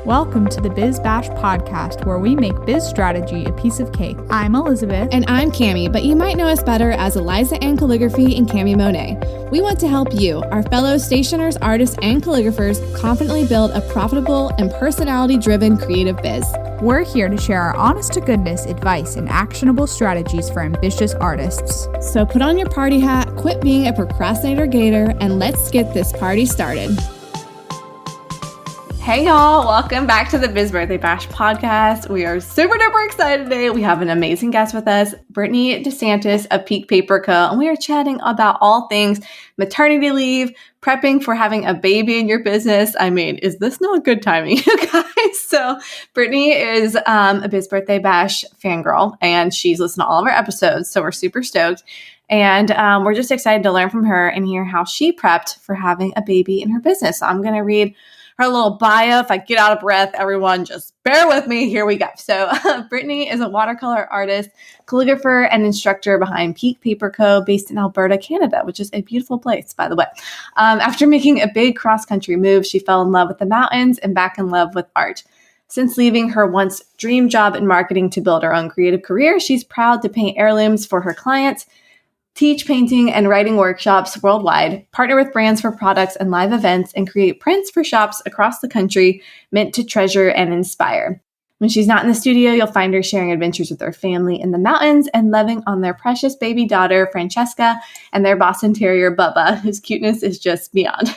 Welcome to the Biz Bash podcast, where we make biz strategy a piece of cake. I'm Elizabeth. And I'm Cami, but you might know us better as Eliza Ann Calligraphy and Cami Monet. We want to help you, our fellow stationers, artists, and calligraphers, confidently build a profitable and personality-driven creative biz. We're here to share our honest-to-goodness advice and actionable strategies for ambitious artists. So put on your party hat, quit being a procrastinator gator, and let's get this party started. Hey y'all, welcome back to the Biz Birthday Bash podcast. We are super duper excited today. We have an amazing guest with us, Brittany DeSantis of Peak Paper Co. And we are chatting about all things maternity leave, prepping for having a baby in your business. I mean, is this not good timing, you guys? So Brittany is a Biz Birthday Bash fangirl, and she's listened to all of our episodes. So we're super stoked. And we're just excited to learn from her and hear how she prepped for having a baby in her business. So I'm going to read her little bio. If I get out of breath, everyone just bear with me. Here we go. So Brittany is a watercolor artist, calligrapher, and instructor behind Peak Paper Co. based in Alberta, Canada, which is a beautiful place, by the way. After making a big cross-country move, she fell in love with the mountains and back in love with art. Since leaving her once dream job in marketing to build her own creative career, she's proud to paint heirlooms for her clients, teach painting and writing workshops worldwide, partner with brands for products and live events, and create prints for shops across the country meant to treasure and inspire. When she's not in the studio, you'll find her sharing adventures with her family in the mountains and loving on their precious baby daughter, Francesca, and their Boston Terrier, Bubba, whose cuteness is just beyond.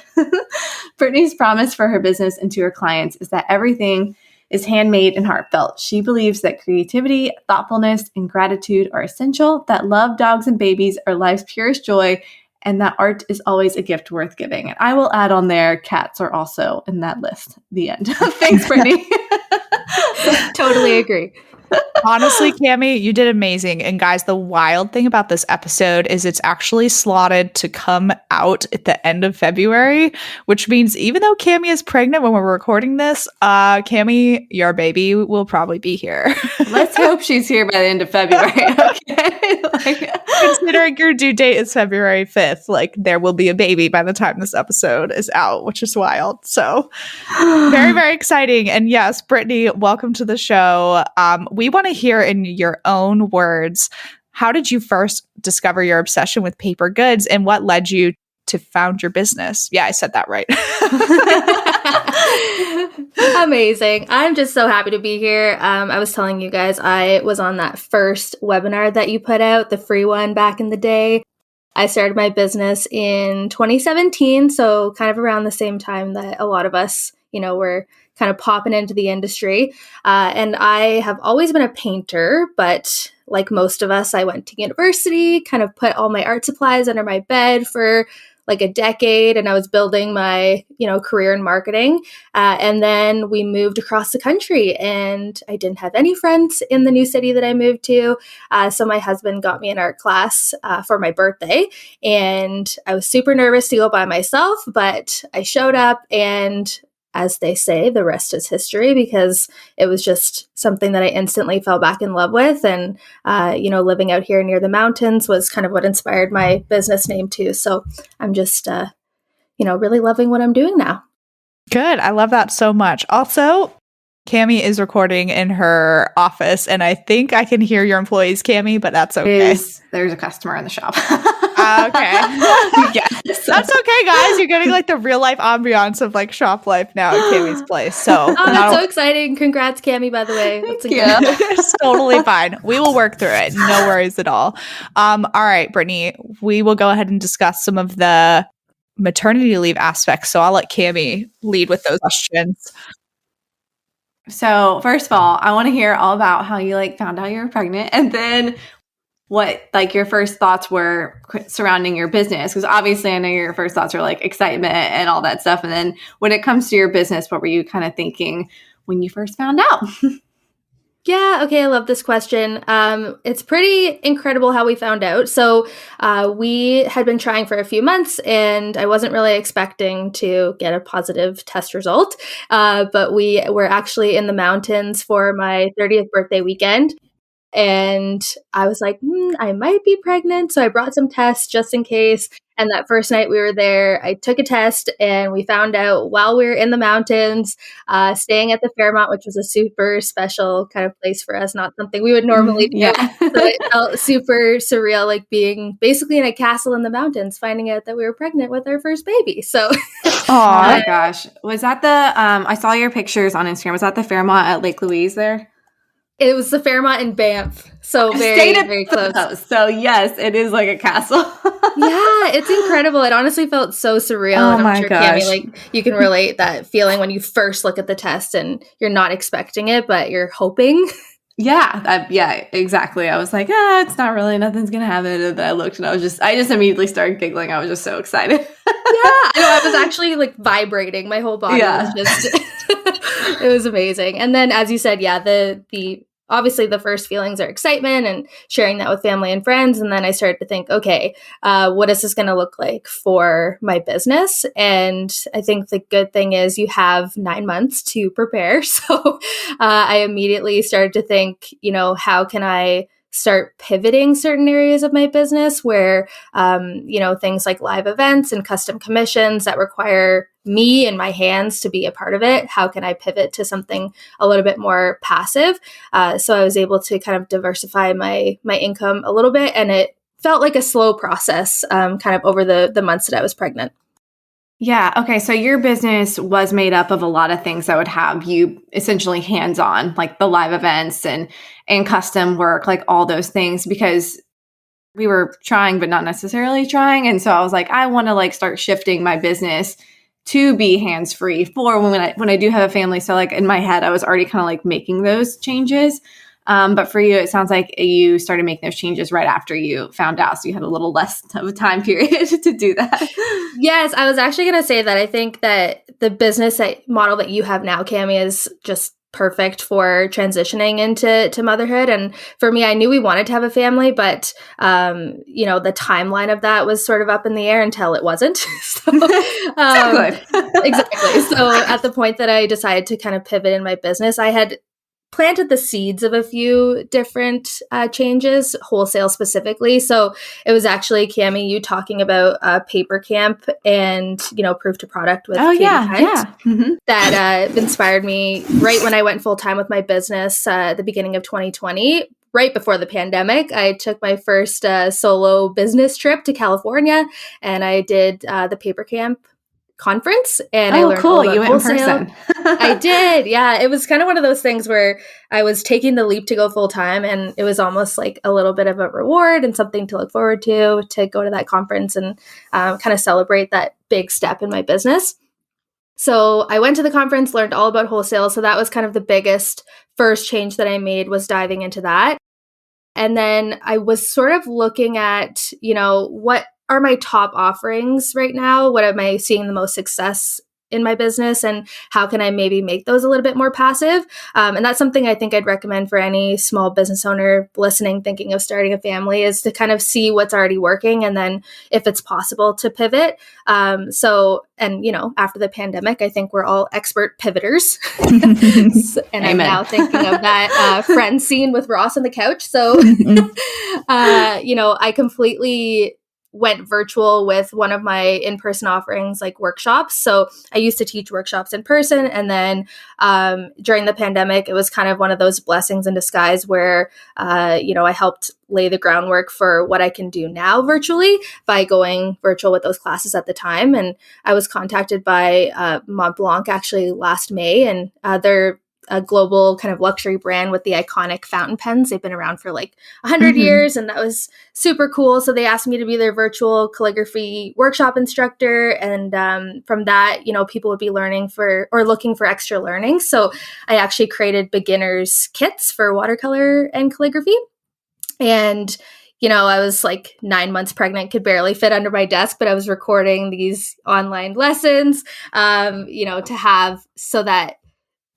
Brittany's promise for her business and to her clients is that everything is handmade and heartfelt. She believes that creativity, thoughtfulness, and gratitude are essential, that love, dogs, and babies are life's purest joy, and that art is always a gift worth giving. And I will add on there, cats are also in that list. The end. Thanks, Brittany. Totally agree. Honestly, Cami, you did amazing. And guys, the wild thing about this episode is it's actually slotted to come out at the end of February, which means even though Cami is pregnant when we're recording this, Cami, your baby will probably be here. Let's hope she's here by the end of February. Okay. Considering your due date is February 5th, there will be a baby by the time this episode is out, which is wild. So very, very exciting. And yes, Brittany, welcome to the show. We want to hear in your own words, how did you first discover your obsession with paper goods and what led you to found your business? Yeah, I said that right. Amazing. I'm just so happy to be here. I was telling you guys, I was on that first webinar that you put out, the free one back in the day. I started my business in 2017, so kind of around the same time that a lot of us, were kind of popping into the industry. And I have always been a painter, but like most of us, I went to university, kind of put all my art supplies under my bed for like a decade, and I was building my, career in marketing. And then we moved across the country, and I didn't have any friends in the new city that I moved to. So my husband got me an art class for my birthday, and I was super nervous to go by myself, but I showed up, and as they say, the rest is history, because it was just something that I instantly fell back in love with. And, living out here near the mountains was kind of what inspired my business name too. So I'm just, really loving what I'm doing now. Good. I love that so much. Also, Cami is recording in her office, and I think I can hear your employees, Cami, but that's okay. There's a customer in the shop. Okay. Yes. That's okay, guys. You're getting the real life ambiance of shop life now at Cami's place. So that's so exciting. Congrats, Cami, by the way. That's it's totally fine. We will work through it. No worries at all. All right, Brittany, we will go ahead and discuss some of the maternity leave aspects. So I'll let Cami lead with those questions. So first of all, I want to hear all about how you found out you were pregnant, and then what your first thoughts were surrounding your business. Because obviously I know your first thoughts are excitement and all that stuff. And then when it comes to your business, what were you kind of thinking when you first found out? Yeah, okay, I love this question. It's pretty incredible how we found out. So we had been trying for a few months, and I wasn't really expecting to get a positive test result. But we were actually in the mountains for my 30th birthday weekend. And I was like, I might be pregnant. So I brought some tests just in case. And that first night we were there, I took a test and we found out while we were in the mountains, staying at the Fairmont, which was a super special kind of place for us, not something we would normally do. Yeah. So it felt super surreal, like being basically in a castle in the mountains, finding out that we were pregnant with our first baby. So, Oh my gosh. Was that I saw your pictures on Instagram. Was that the Fairmont at Lake Louise there? it was the Fairmont in Banff. So very close. So yes, it is like a castle. Yeah, it's incredible. It honestly felt so surreal. Oh and my I'm sure, gosh. Cammie, like you can relate that feeling when you first look at the test and you're not expecting it, but you're hoping. Yeah, yeah, exactly. I was like, it's not really, nothing's gonna happen. And then I looked and I just immediately started giggling. I was just so excited. Yeah, I know. I was actually like vibrating. My whole body was just, it was amazing. And then, as you said, yeah, the obviously the first feelings are excitement and sharing that with family and friends. And then I started to think, okay, what is this going to look like for my business? And I think the good thing is you have 9 months to prepare. So I immediately started to think, how can I start pivoting certain areas of my business where, things like live events and custom commissions that require me and my hands to be a part of it. How can I pivot to something a little bit more passive? So I was able to kind of diversify my income a little bit, and it felt like a slow process kind of over the months that I was pregnant. Yeah. Okay. So your business was made up of a lot of things that would have you essentially hands-on, like the live events and custom work, like all those things, because we were trying, but not necessarily trying. And so I was like, I want to like start shifting my business to be hands-free for when I do have a family. So like in my head, I was already kind of like making those changes. But for you, it sounds like you started making those changes right after you found out. So you had a little less of a time period to do that. Yes, I was actually going to say that I think that the business model that you have now, Cammie, is just perfect for transitioning into motherhood. And for me, I knew we wanted to have a family, but the timeline of that was sort of up in the air until it wasn't. So, exactly. So at the point that I decided to kind of pivot in my business, I had planted the seeds of a few different changes, wholesale specifically. So it was actually, Cammie, you talking about Paper Camp and, Proof to Product with Katie Hunt, that inspired me right when I went full time with my business at the beginning of 2020. Right before the pandemic, I took my first solo business trip to California, and I did the Paper Camp conference, and I learned all about you went wholesale. in person. I did. Yeah. It was kind of one of those things where I was taking the leap to go full time, and it was almost like a little bit of a reward and something to look forward to go to that conference and kind of celebrate that big step in my business. So I went to the conference, learned all about wholesale. So that was kind of the biggest first change that I made, was diving into that. And then I was sort of looking at, what are my top offerings right now? What am I seeing the most success in my business, and how can I maybe make those a little bit more passive? And that's something I think I'd recommend for any small business owner listening, thinking of starting a family, is to kind of see what's already working, and then if it's possible to pivot. After the pandemic, I think we're all expert pivoters. And Amen. I'm now thinking of that friend scene with Ross on the couch. So, I completely went virtual with one of my in-person offerings, like workshops. So I used to teach workshops in person. And then during the pandemic, it was kind of one of those blessings in disguise where, I helped lay the groundwork for what I can do now virtually by going virtual with those classes at the time. And I was contacted by Montblanc actually last May, and they're a global kind of luxury brand with the iconic fountain pens. They've been around for like 100 years, and that was super cool. So they asked me to be their virtual calligraphy workshop instructor. And from that, people would be looking for extra learning. So I actually created beginners kits for watercolor and calligraphy. And I was like 9 months pregnant, could barely fit under my desk, but I was recording these online lessons, to have, so that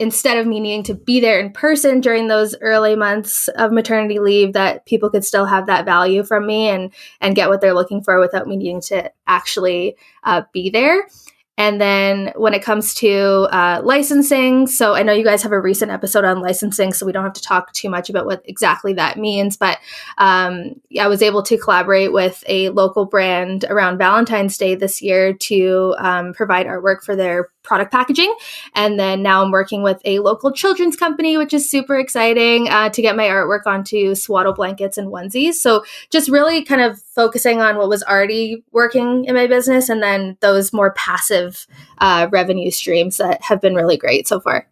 instead of me needing to be there in person during those early months of maternity leave, that people could still have that value from me and get what they're looking for without me needing to actually be there. And then when it comes to licensing, so I know you guys have a recent episode on licensing, so we don't have to talk too much about what exactly that means. But I was able to collaborate with a local brand around Valentine's Day this year to provide artwork for their product packaging. And then now I'm working with a local children's company, which is super exciting, to get my artwork onto swaddle blankets and onesies. So just really kind of focusing on what was already working in my business and then those more passive revenue streams that have been really great so far.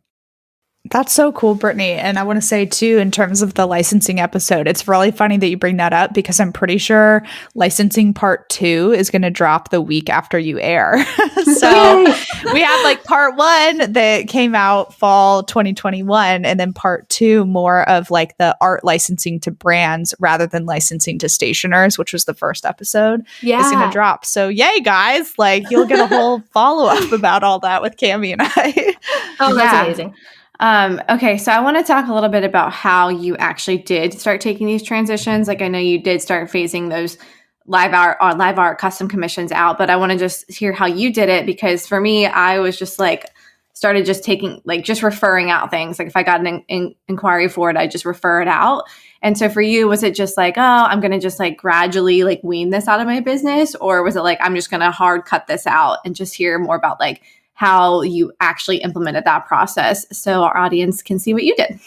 That's so cool, Brittany. And I want to say, too, in terms of the licensing episode, it's really funny that you bring that up because I'm pretty sure licensing part 2 is going to drop the week after you air. So we have like part 1 that came out fall 2021, and then part 2 more of like the art licensing to brands rather than licensing to stationers, which was the first episode, is going to drop. So yay, guys. Like you'll get a whole follow-up about all that with Cami and I. Oh, that's amazing. Okay, so I want to talk a little bit about how you actually did start taking these transitions. Like I know you did start phasing those live art custom commissions out, but I want to just hear how you did it because for me, I was just like started just taking like just referring out things. Like if I got an inquiry for it, I just refer it out. And so for you, was it just like, oh, I'm going to just like gradually like wean this out of my business, or was it like I'm just going to hard cut this out and just hear more about like how you actually implemented that process so our audience can see what you did?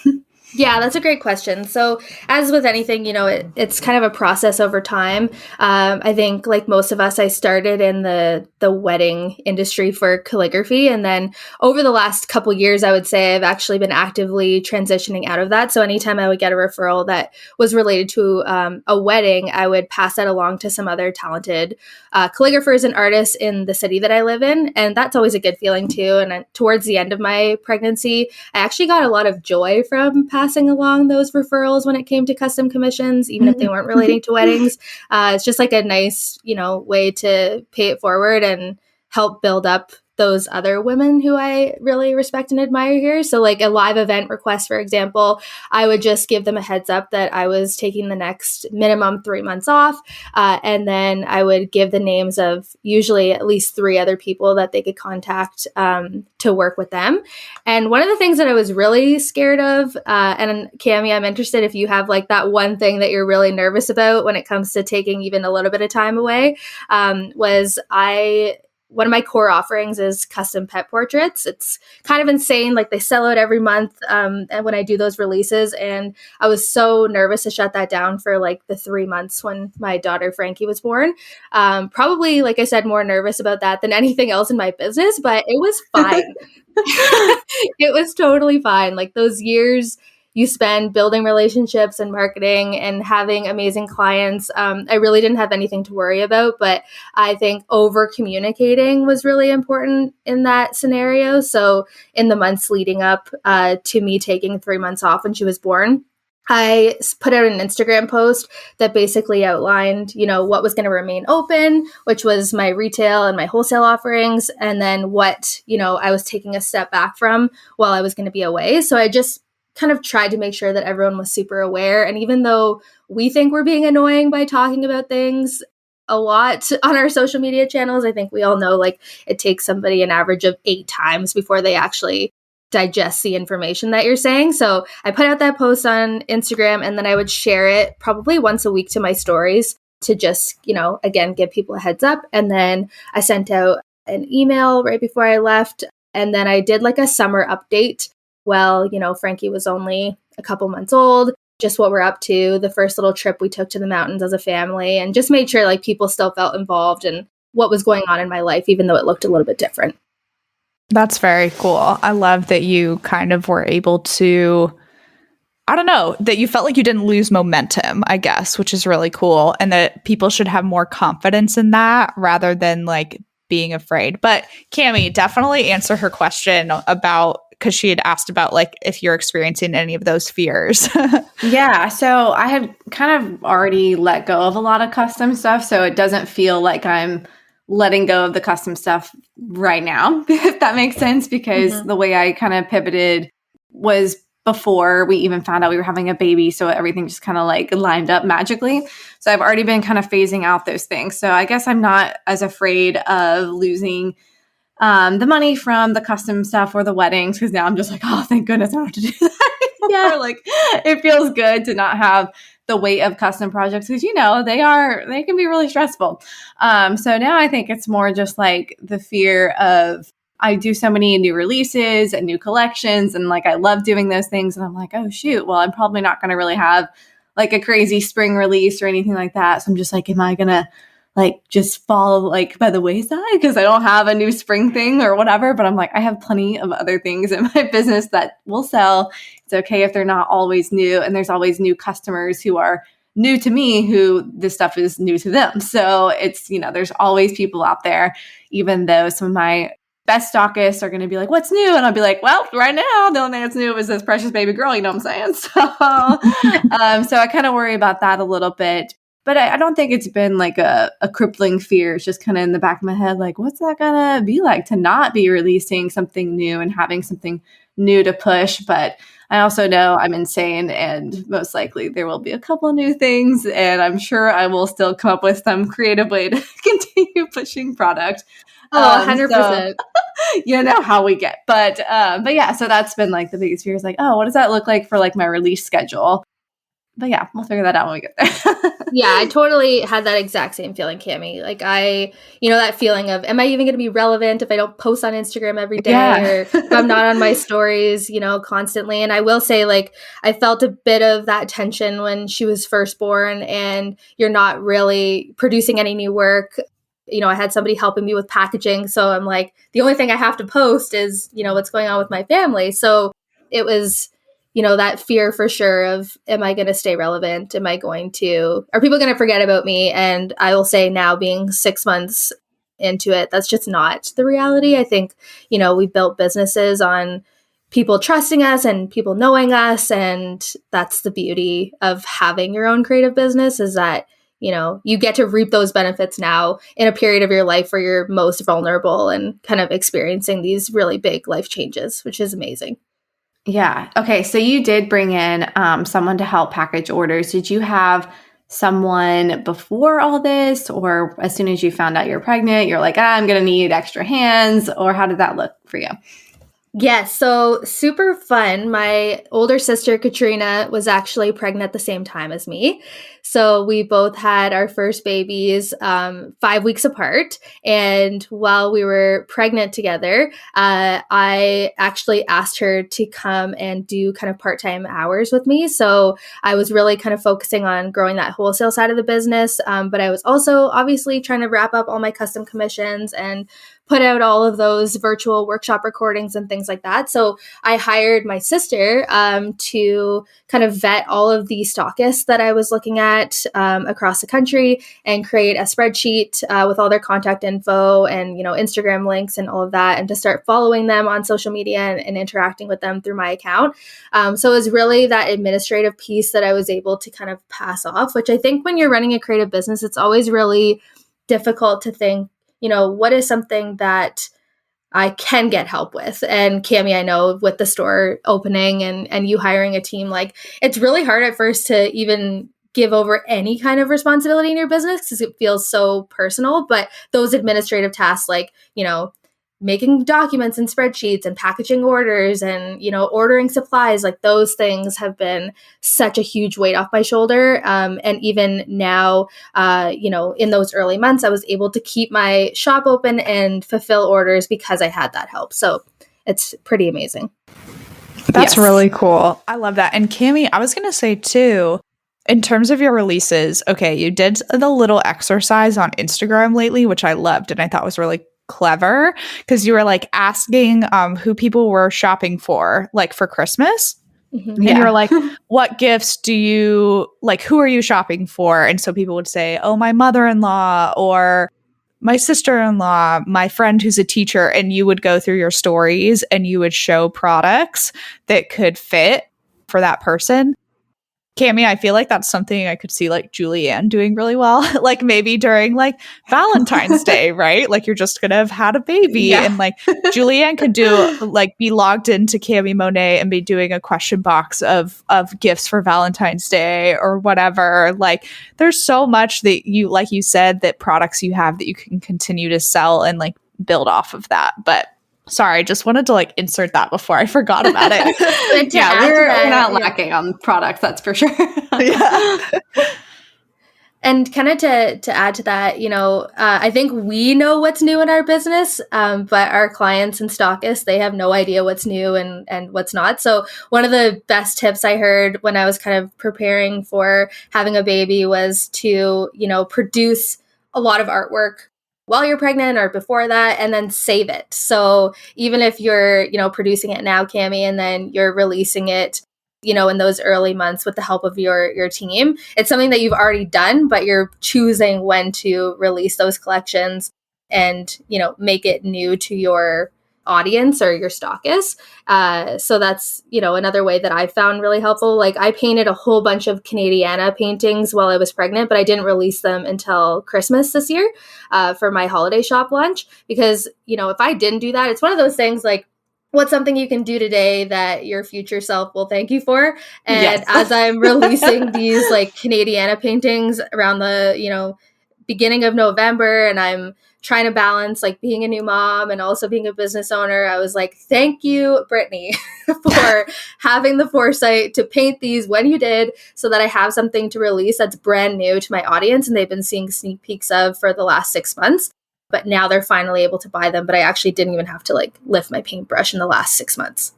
Yeah, that's a great question. So as with anything, it's kind of a process over time. I think like most of us, I started in the wedding industry for calligraphy. And then over the last couple years, I would say I've actually been actively transitioning out of that. So anytime I would get a referral that was related to a wedding, I would pass that along to some other talented calligraphers and artists in the city that I live in. And that's always a good feeling too. And towards the end of my pregnancy, I actually got a lot of joy from passing along those referrals when it came to custom commissions, even if they weren't relating to weddings. It's just like a nice, way to pay it forward and help build up those other women who I really respect and admire here. So like a live event request, for example, I would just give them a heads up that I was taking the next minimum 3 months off. And then I would give the names of usually at least 3 other people that they could contact to work with them. And one of the things that I was really scared of, and Cami, I'm interested if you have like that one thing that you're really nervous about when it comes to taking even a little bit of time away, was one of my core offerings is custom pet portraits. It's kind of insane. Like they sell out every month and when I do those releases. And I was so nervous to shut that down for like the 3 months when my daughter Frankie was born. Probably, like I said, more nervous about that than anything else in my business, but it was fine. It was totally fine. Like those years you spend building relationships and marketing and having amazing clients. I really didn't have anything to worry about, but I think over communicating was really important in that scenario. So in the months leading up to me taking 3 months off when she was born, I put out an Instagram post that basically outlined, what was going to remain open, which was my retail and my wholesale offerings, and then what, I was taking a step back from while I was going to be away. So I just kind of tried to make sure that everyone was super aware. And even though we think we're being annoying by talking about things a lot on our social media channels, I think we all know like it takes somebody an average of 8 times before they actually digest the information that you're saying. So I put out that post on Instagram and then I would share it probably once a week to my stories to just, again, give people a heads up. And then I sent out an email right before I left. And then I did like a summer update. Well, Frankie was only a couple months old, just what we're up to, the first little trip we took to the mountains as a family, and just made sure like people still felt involved in what was going on in my life, even though it looked a little bit different. That's very cool. I love that you kind of were able to, I don't know, that you felt like you didn't lose momentum, I guess, which is really cool. And that people should have more confidence in that rather than like being afraid. But Cami, definitely answer her question about, because she had asked about like if you're experiencing any of those fears. Yeah. So I had kind of already let go of a lot of custom stuff. So it doesn't feel like I'm letting go of the custom stuff right now, if that makes sense, because the way I kind of pivoted was before we even found out we were having a baby. So everything just kind of like lined up magically. So I've already been kind of phasing out those things. So I guess I'm not as afraid of losing the money from the custom stuff or the weddings, because now I'm just like, oh, thank goodness I don't have to do that anymore. Yeah. Like, it feels good to not have the weight of custom projects, because they can be really stressful. So now I think it's more just like the fear of, I do so many new releases and new collections, and like I love doing those things, and I'm like, oh shoot, well, I'm probably not going to really have like a crazy spring release or anything like that. So I'm just like, am I gonna like just fall like by the wayside because I don't have a new spring thing or whatever? But I'm like, I have plenty of other things in my business that will sell. It's okay if they're not always new, and there's always new customers who are new to me who this stuff is new to them. So it's, there's always people out there, even though some of my best stockists are going to be like, what's new? And I'll be like, well, right now, the only thing that's new is this precious baby girl, you know what I'm saying? So I kind of worry about that a little bit. But I don't think it's been like a crippling fear. It's just kind of in the back of my head, like, what's that going to be like to not be releasing something new and having something new to push? But I also know I'm insane, and most likely there will be a couple new things, and I'm sure I will still come up with some creative way to continue pushing product. Oh, 100%. So, you know how we get. But yeah, so that's been like the biggest fear is like, oh, what does that look like for like my release schedule? But yeah, we'll figure that out when we get there. Yeah, I totally had that exact same feeling, Cami. Like that feeling of, am I even going to be relevant if I don't post on Instagram every day or if I'm not on my stories, constantly? And I will say, like, I felt a bit of that tension when she was first born and you're not really producing any new work. I had somebody helping me with packaging. So I'm like, the only thing I have to post is, what's going on with my family. So it was, that fear for sure of, am I going to stay relevant? Are people going to forget about me? And I will say now, being 6 months into it, that's just not the reality. I think, we built businesses on people trusting us and people knowing us. And that's the beauty of having your own creative business, is that you get to reap those benefits now in a period of your life where you're most vulnerable and kind of experiencing these really big life changes, which is amazing. Yeah. Okay. So you did bring in someone to help package orders. Did you have someone before all this, or as soon as you found out you're pregnant, you're like, I'm going to need extra hands, or how did that look for you? Yes, so super fun. My older sister, Katrina, was actually pregnant at the same time as me. So we both had our first babies 5 weeks apart. And while we were pregnant together, I actually asked her to come and do kind of part-time hours with me. So I was really kind of focusing on growing that wholesale side of the business. But I was also obviously trying to wrap up all my custom commissions and put out all of those virtual workshop recordings and things like that. So I hired my sister to kind of vet all of the stockists that I was looking at across the country and create a spreadsheet with all their contact info and, Instagram links and all of that, and to start following them on social media and interacting with them through my account. So it was really that administrative piece that I was able to kind of pass off, which I think when you're running a creative business, it's always really difficult to think, what is something that I can get help with? And Cami, I know with the store opening and you hiring a team, like, it's really hard at first to even give over any kind of responsibility in your business because it feels so personal. But those administrative tasks, like, making documents and spreadsheets and packaging orders and, ordering supplies, like, those things have been such a huge weight off my shoulder. And even now, in those early months, I was able to keep my shop open and fulfill orders because I had that help. So it's pretty amazing. That's really cool. I love that. And Cami, I was going to say too, in terms of your releases, okay, you did the little exercise on Instagram lately, which I loved and I thought was really clever, because you were like asking who people were shopping for, like for Christmas. Mm-hmm. And you were like, what gifts do you like? Who are you shopping for? And so people would say, oh, my mother-in-law or my sister-in-law, my friend who's a teacher. And you would go through your stories and you would show products that could fit for that person. Cami, I feel like that's something I could see like Julianne doing really well. Like maybe during like Valentine's Day, right? Like you're just going to have had a baby and like Julianne could do like be logged into Cami Monet and be doing a question box of gifts for Valentine's Day or whatever. Like there's so much that you, like you said, that products you have that you can continue to sell and like build off of that. But sorry, just wanted to like insert that before I forgot about it. Yeah, we're not lacking on products, that's for sure. Yeah. And kind of to add to that, I think we know what's new in our business, but our clients and stockists, they have no idea what's new and what's not. So one of the best tips I heard when I was kind of preparing for having a baby was to, produce a lot of artwork while you're pregnant or before that, and then save it. So even if you're, producing it now, Cami, and then you're releasing it, in those early months with the help of your team, it's something that you've already done, but you're choosing when to release those collections and, make it new to your audience or your stockists. So that's, another way that I found really helpful. Like I painted a whole bunch of Canadiana paintings while I was pregnant, but I didn't release them until Christmas this year for my holiday shop launch. Because, if I didn't do that, it's one of those things like, what's something you can do today that your future self will thank you for? And Yes. as I'm releasing these like Canadiana paintings around the, beginning of November, and I'm trying to balance like being a new mom and also being a business owner, I was like, thank you, Brittany, for having the foresight to paint these when you did, so that I have something to release that's brand new to my audience and they've been seeing sneak peeks of for the last 6 months. But now they're finally able to buy them. But I actually didn't even have to like lift my paintbrush in the last 6 months.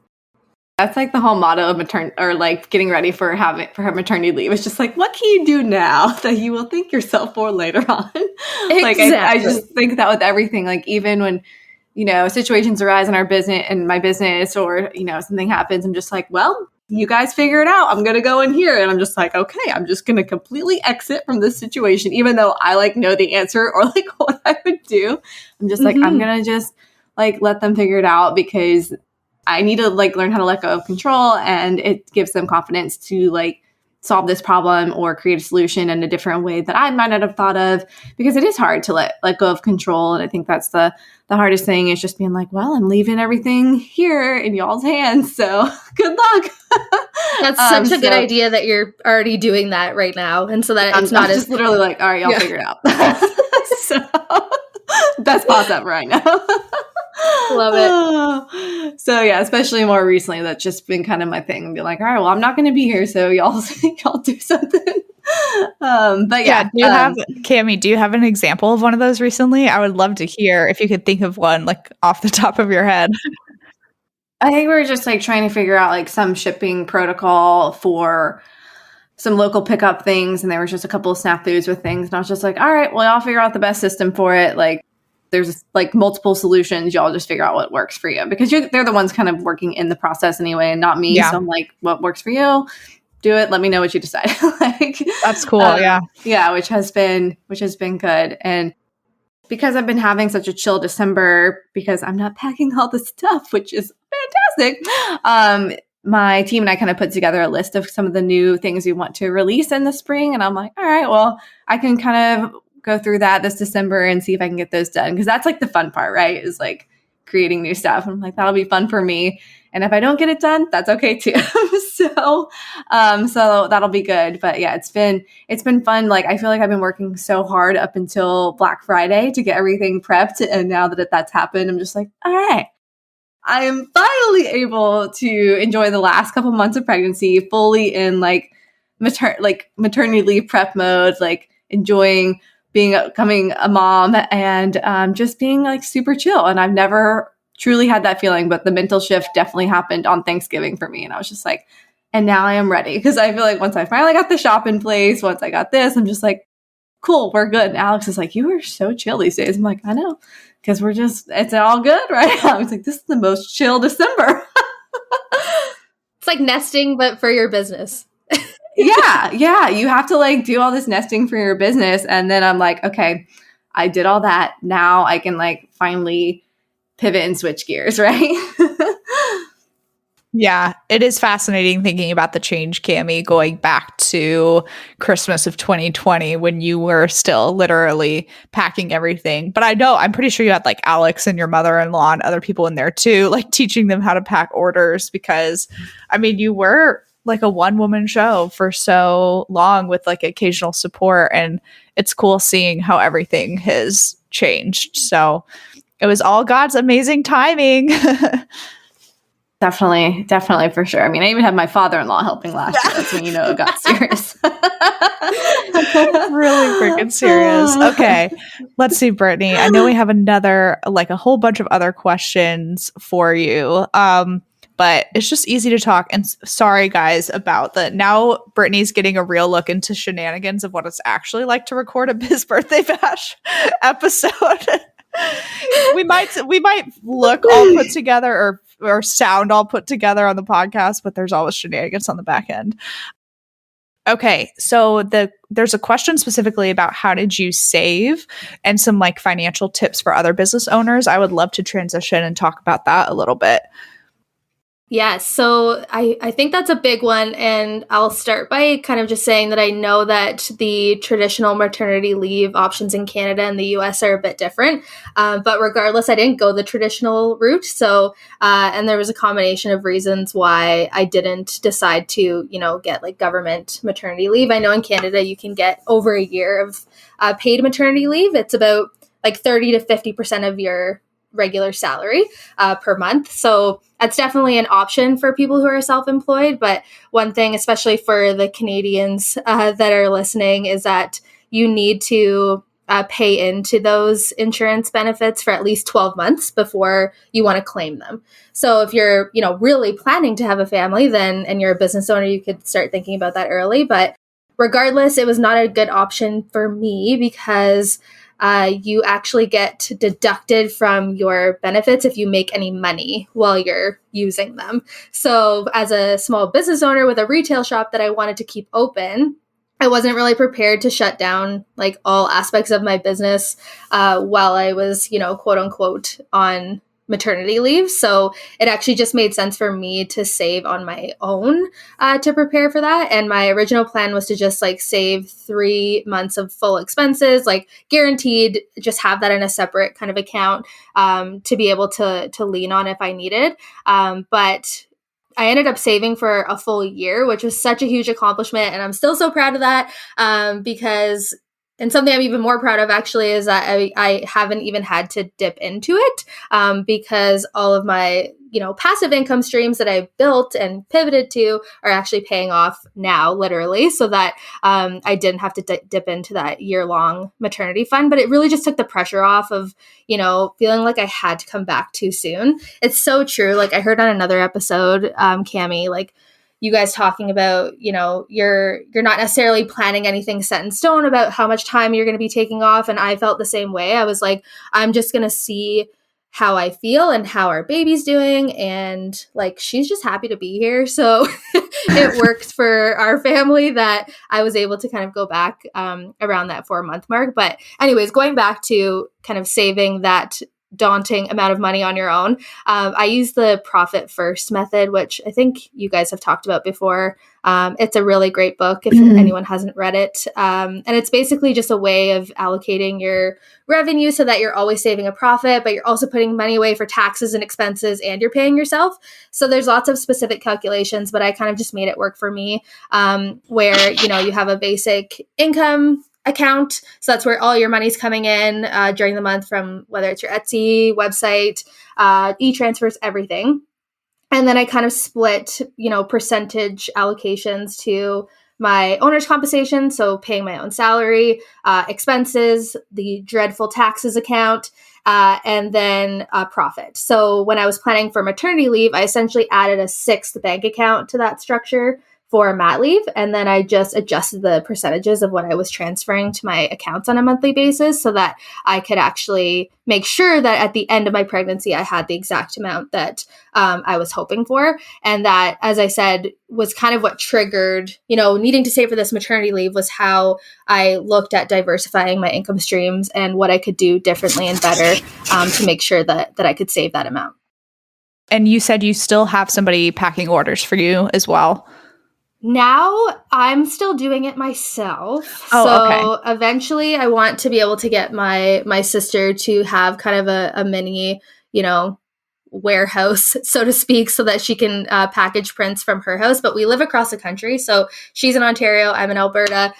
That's like the whole motto of getting ready for her maternity leave. It's just like, what can you do now that you will thank yourself for later on? Like I just think that with everything, like even when, situations arise in my business, or, something happens, I'm just like, well, you guys figure it out. I'm going to go in here. And I'm just like, okay, I'm just going to completely exit from this situation, even though I like know the answer or like what I would do. I'm just like, I'm going to just like let them figure it out, because I need to like learn how to let go of control, and it gives them confidence to like solve this problem or create a solution in a different way that I might not have thought of, because it is hard to let go of control. And I think that's the hardest thing, is just being like, well, I'm leaving everything here in y'all's hands. So good luck. That's such a good idea that you're already doing that right now. And so that it's not just literally like, all right, y'all figure it out. So best boss ever right now. Love it. So yeah, especially more recently, that's just been kind of my thing, and be like, all right, well, I'm not going to be here, so y'all do something. But yeah, Cami, do you have an example of one of those recently? I would love to hear if you could think of one like off the top of your head. I think we were just like trying to figure out like some shipping protocol for some local pickup things, and there was just a couple of snafus with things, and I was just like, all right, well, y'all figure out the best system for it. Like, there's like multiple solutions. Y'all just figure out what works for you, because they're the ones kind of working in the process anyway, and not me. Yeah. So I'm like, what works for you? Do it. Let me know what you decide. Like, that's cool. Yeah. Which has been good. And because I've been having such a chill December, because I'm not packing all the stuff, which is fantastic. My team and I kind of put together a list of some of the new things we want to release in the spring. And I'm like, all right, well, I can kind of go through that this December and see if I can get those done. Because that's like the fun part, right? Is like creating new stuff. I'm like, that'll be fun for me. And if I don't get it done, that's okay too. So that'll be good. But yeah, it's been fun. Like, I feel like I've been working so hard up until Black Friday to get everything prepped. And now that that's happened, I'm just like, all right, I am finally able to enjoy the last couple months of pregnancy fully in like maternity leave prep mode, like enjoying becoming a mom, and just being like super chill. And I've never truly had that feeling, but the mental shift definitely happened on Thanksgiving for me. And I was just like, and now I am ready. Because I feel like once I finally got the shop in place, once I got this, I'm just like, cool, we're good. And Alex is like, you are so chill these days. I'm like, I know. Because it's all good right now. I was like, this is the most chill December. It's like nesting, but for your business. Yeah. You have to like do all this nesting for your business. And then I'm like, okay, I did all that. Now I can like finally pivot and switch gears, right? Yeah, it is fascinating thinking about the change, Cami, going back to Christmas of 2020 when you were still literally packing everything. But I'm pretty sure you had like Alex and your mother-in-law and other people in there too, like teaching them how to pack orders, because I mean, you were like a one-woman show for so long with like occasional support, and it's cool seeing how everything has changed. So It was all God's amazing timing. Definitely for sure. I mean, I even had my father-in-law helping last year. That's when you know it got serious. Really freaking serious. Okay. Let's see, Brittany. I know we have a whole bunch of other questions for you. But it's just easy to talk. And sorry, guys, about now Brittany's getting a real look into shenanigans of what it's actually like to record a Biz Birthday Bash episode. we might look all put together or sound all put together on the podcast, but there's always shenanigans on the back end. Okay, so there's a question specifically about how did you save and some like financial tips for other business owners. I would love to transition and talk about that a little bit. Yeah, so I think that's a big one, and I'll start by kind of just saying that I know that the traditional maternity leave options in Canada and the US are a bit different, but regardless, I didn't go the traditional route, so, and there was a combination of reasons why I didn't decide to, get like government maternity leave. I know in Canada you can get over a year of paid maternity leave. It's about like 30 to 50% of your regular salary per month. So that's definitely an option for people who are self-employed. But one thing, especially for the Canadians that are listening, is that you need to pay into those insurance benefits for at least 12 months before you want to claim them. So if you're, really planning to have a family, then, and you're a business owner, you could start thinking about that early. But regardless, it was not a good option for me because you actually get deducted from your benefits if you make any money while you're using them. So as a small business owner with a retail shop that I wanted to keep open, I wasn't really prepared to shut down like all aspects of my business while I was, quote unquote, on maternity leave. So it actually just made sense for me to save on my own to prepare for that. And my original plan was to just like save 3 months of full expenses, like guaranteed, just have that in a separate kind of account to be able to lean on if I needed. But I ended up saving for a full year, which was such a huge accomplishment. And I'm still so proud of that because and something I'm even more proud of actually is that I haven't even had to dip into it because all of my, passive income streams that I built and pivoted to are actually paying off now, literally, so that I didn't have to dip into that year-long maternity fund. But it really just took the pressure off of, feeling like I had to come back too soon. It's so true. Like I heard on another episode, Cami, like, you guys talking about, you're not necessarily planning anything set in stone about how much time you're going to be taking off. And I felt the same way. I was like, I'm just going to see how I feel and how our baby's doing. And like, she's just happy to be here. So it worked for our family that I was able to kind of go back around that 4-month mark. But anyways, going back to kind of saving that daunting amount of money on your own. I use the profit first method, which I think you guys have talked about before. It's a really great book if anyone hasn't read it. And it's basically just a way of allocating your revenue so that you're always saving a profit, but you're also putting money away for taxes and expenses and you're paying yourself. So there's lots of specific calculations, but I kind of just made it work for me where, you have a basic income account. So that's where all your money's coming in during the month from whether it's your Etsy website, e-transfers, everything. And then I kind of split, percentage allocations to my owner's compensation. So paying my own salary, expenses, the dreadful taxes account, and then profit. So when I was planning for maternity leave, I essentially added a 6th bank account to that structure for mat leave. And then I just adjusted the percentages of what I was transferring to my accounts on a monthly basis so that I could actually make sure that at the end of my pregnancy, I had the exact amount that I was hoping for. And that, as I said, was kind of what triggered, needing to save for this maternity leave was how I looked at diversifying my income streams and what I could do differently and better to make sure that I could save that amount. And you said you still have somebody packing orders for you as well. Now I'm still doing it myself. Okay. Eventually I want to be able to get my sister to have kind of a mini, warehouse, so to speak, so that she can package prints from her house. But we live across the country. So she's in Ontario, I'm in Alberta.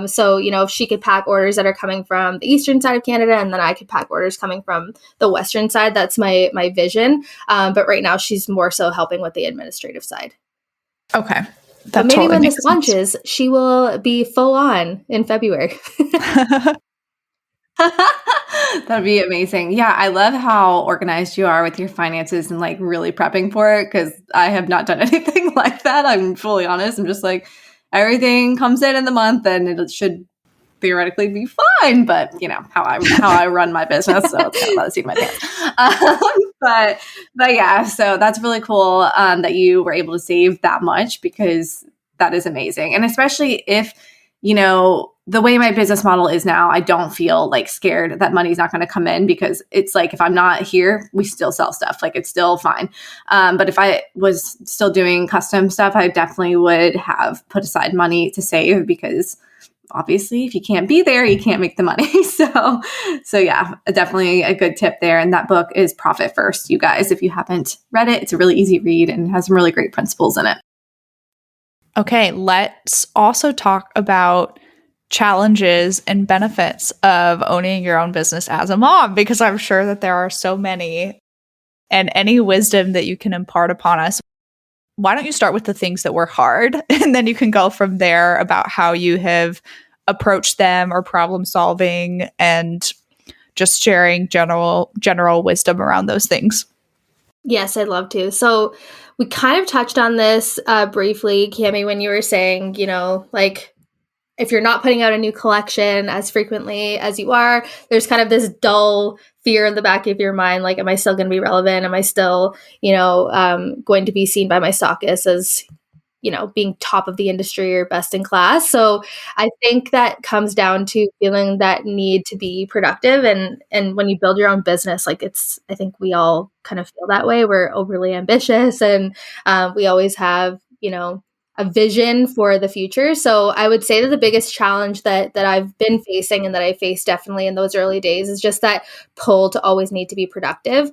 So, if she could pack orders that are coming from the eastern side of Canada, and then I could pack orders coming from the western side, that's my vision. But right now she's more so helping with the administrative side. Okay. But maybe when this launches, she will be full on in February. That'd be amazing. Yeah, I love how organized you are with your finances and like really prepping for it, because I have not done anything like that. I'm fully honest. I'm just like, everything comes in the month and it should theoretically be fine, but how I run my business, so it's kind of let it seat my pants. But yeah, so that's really cool that you were able to save that much, because that is amazing. And especially if the way my business model is now, I don't feel like scared that money's not going to come in, because it's like, if I'm not here, we still sell stuff. Like, it's still fine. But if I was still doing custom stuff, I definitely would have put aside money to save, because obviously if you can't be there, you can't make the money. So yeah, definitely a good tip there. And that book is Profit First, you guys. If you haven't read it, it's a really easy read and has some really great principles in it. Okay, let's also talk about challenges and benefits of owning your own business as a mom, because I'm sure that there are so many, and any wisdom that you can impart upon us. Why don't you start with the things that were hard, and then you can go from there about how you have approached them, or problem solving, and just sharing general wisdom around those things. Yes, I'd love to. So we kind of touched on this briefly, Cami, when you were saying, like, if you're not putting out a new collection as frequently as you are, there's kind of this dull fear in the back of your mind. Like, am I still going to be relevant? Am I still, going to be seen by my stockists as, being top of the industry or best in class? So I think that comes down to feeling that need to be productive. And when you build your own business, like, I think we all kind of feel that way. We're overly ambitious, and we always have, a vision for the future. So I would say that the biggest challenge that I've been facing, and that I faced definitely in those early days, is just that pull to always need to be productive.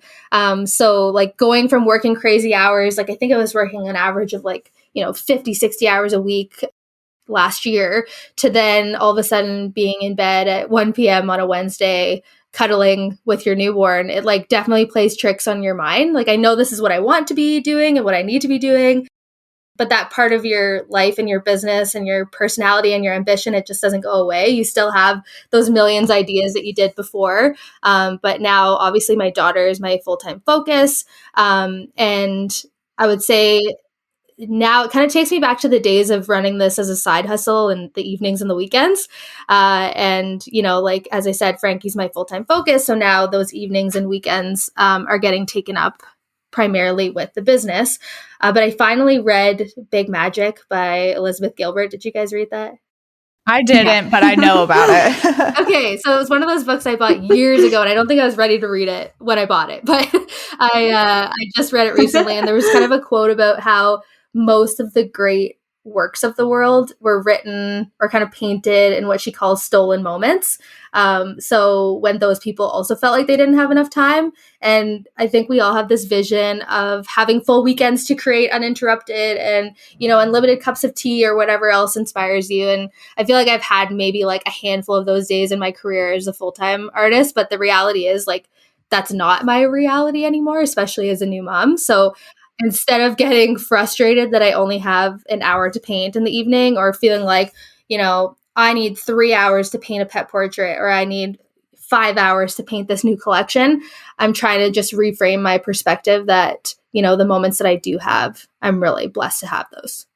So like, going from working crazy hours, like I think I was working an average of 50, 60 hours a week last year, to then all of a sudden being in bed at 1 p.m. on a Wednesday, cuddling with your newborn. It like definitely plays tricks on your mind. Like, I know this is what I want to be doing and what I need to be doing, but that part of your life and your business and your personality and your ambition, it just doesn't go away. You still have those millions ideas that you did before. But now, obviously, my daughter is my full-time focus. And I would say now it kind of takes me back to the days of running this as a side hustle in the evenings and the weekends. And, like, as I said, Frankie's my full-time focus. So now those evenings and weekends are getting taken up primarily with the business. But I finally read Big Magic by Elizabeth Gilbert. Did you guys read that? I didn't, but I know about it. Okay, so it was one of those books I bought years ago, and I don't think I was ready to read it when I bought it. But I just read it recently, and there was kind of a quote about how most of the great works of the world were written or kind of painted in what she calls stolen moments. So when those people also felt like they didn't have enough time. And I think we all have this vision of having full weekends to create uninterrupted and, unlimited cups of tea or whatever else inspires you. And I feel like I've had maybe like a handful of those days in my career as a full-time artist, but the reality is like, that's not my reality anymore, especially as a new mom. So instead of getting frustrated that I only have an hour to paint in the evening, or feeling like, I need 3 hours to paint a pet portrait, or I need 5 hours to paint this new collection, I'm trying to just reframe my perspective that, the moments that I do have, I'm really blessed to have those.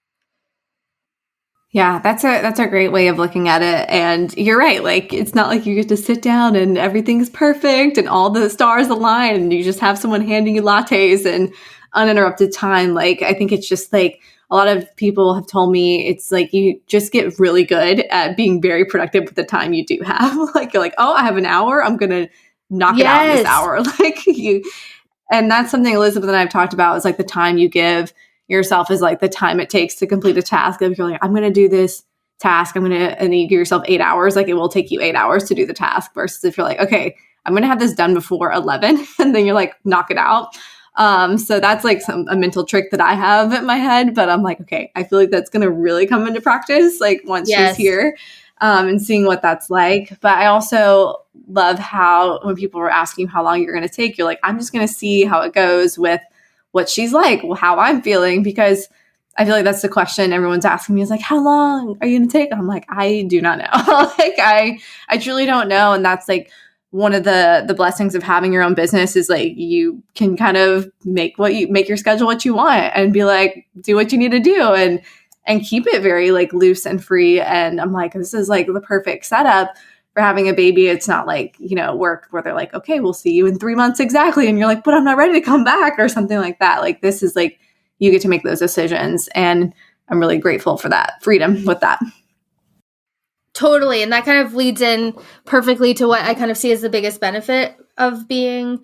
Yeah, that's a great way of looking at it. And you're right. Like, it's not like you get to sit down and everything's perfect and all the stars align and you just have someone handing you lattes and uninterrupted time. Like, I think it's just like, a lot of people have told me it's like you just get really good at being very productive with the time you do have. Like, you're like, oh, I have an hour, I'm going to knock it out in this hour. And that's something Elizabeth and I have talked about, is like the time you give yourself is like the time it takes to complete a task. If you're like, I'm going to do this task, and then you give yourself 8 hours, like it will take you 8 hours to do the task, versus if you're like, okay, I'm going to have this done before 11, and then you're like, knock it out. So that's like a mental trick that I have in my head, but I'm like, okay, I feel like that's going to really come into practice like once she's here, and seeing what that's like. But I also love how when people were asking how long you're going to take, you're like, I'm just going to see how it goes with what she's like, how I'm feeling, because I feel like that's the question everyone's asking me is like, how long are you going to take? I'm like, I do not know. Like, I truly don't know. And that's like one of the blessings of having your own business is like, you can kind of make your schedule what you want and be like, do what you need to do and keep it very like loose and free. And I'm like, this is like the perfect setup for having a baby. It's not like, work where they're like, okay, we'll see you in 3 months exactly. And you're like, but I'm not ready to come back or something like that. Like, this is like, you get to make those decisions. And I'm really grateful for that freedom with that. Totally. And that kind of leads in perfectly to what I kind of see as the biggest benefit of being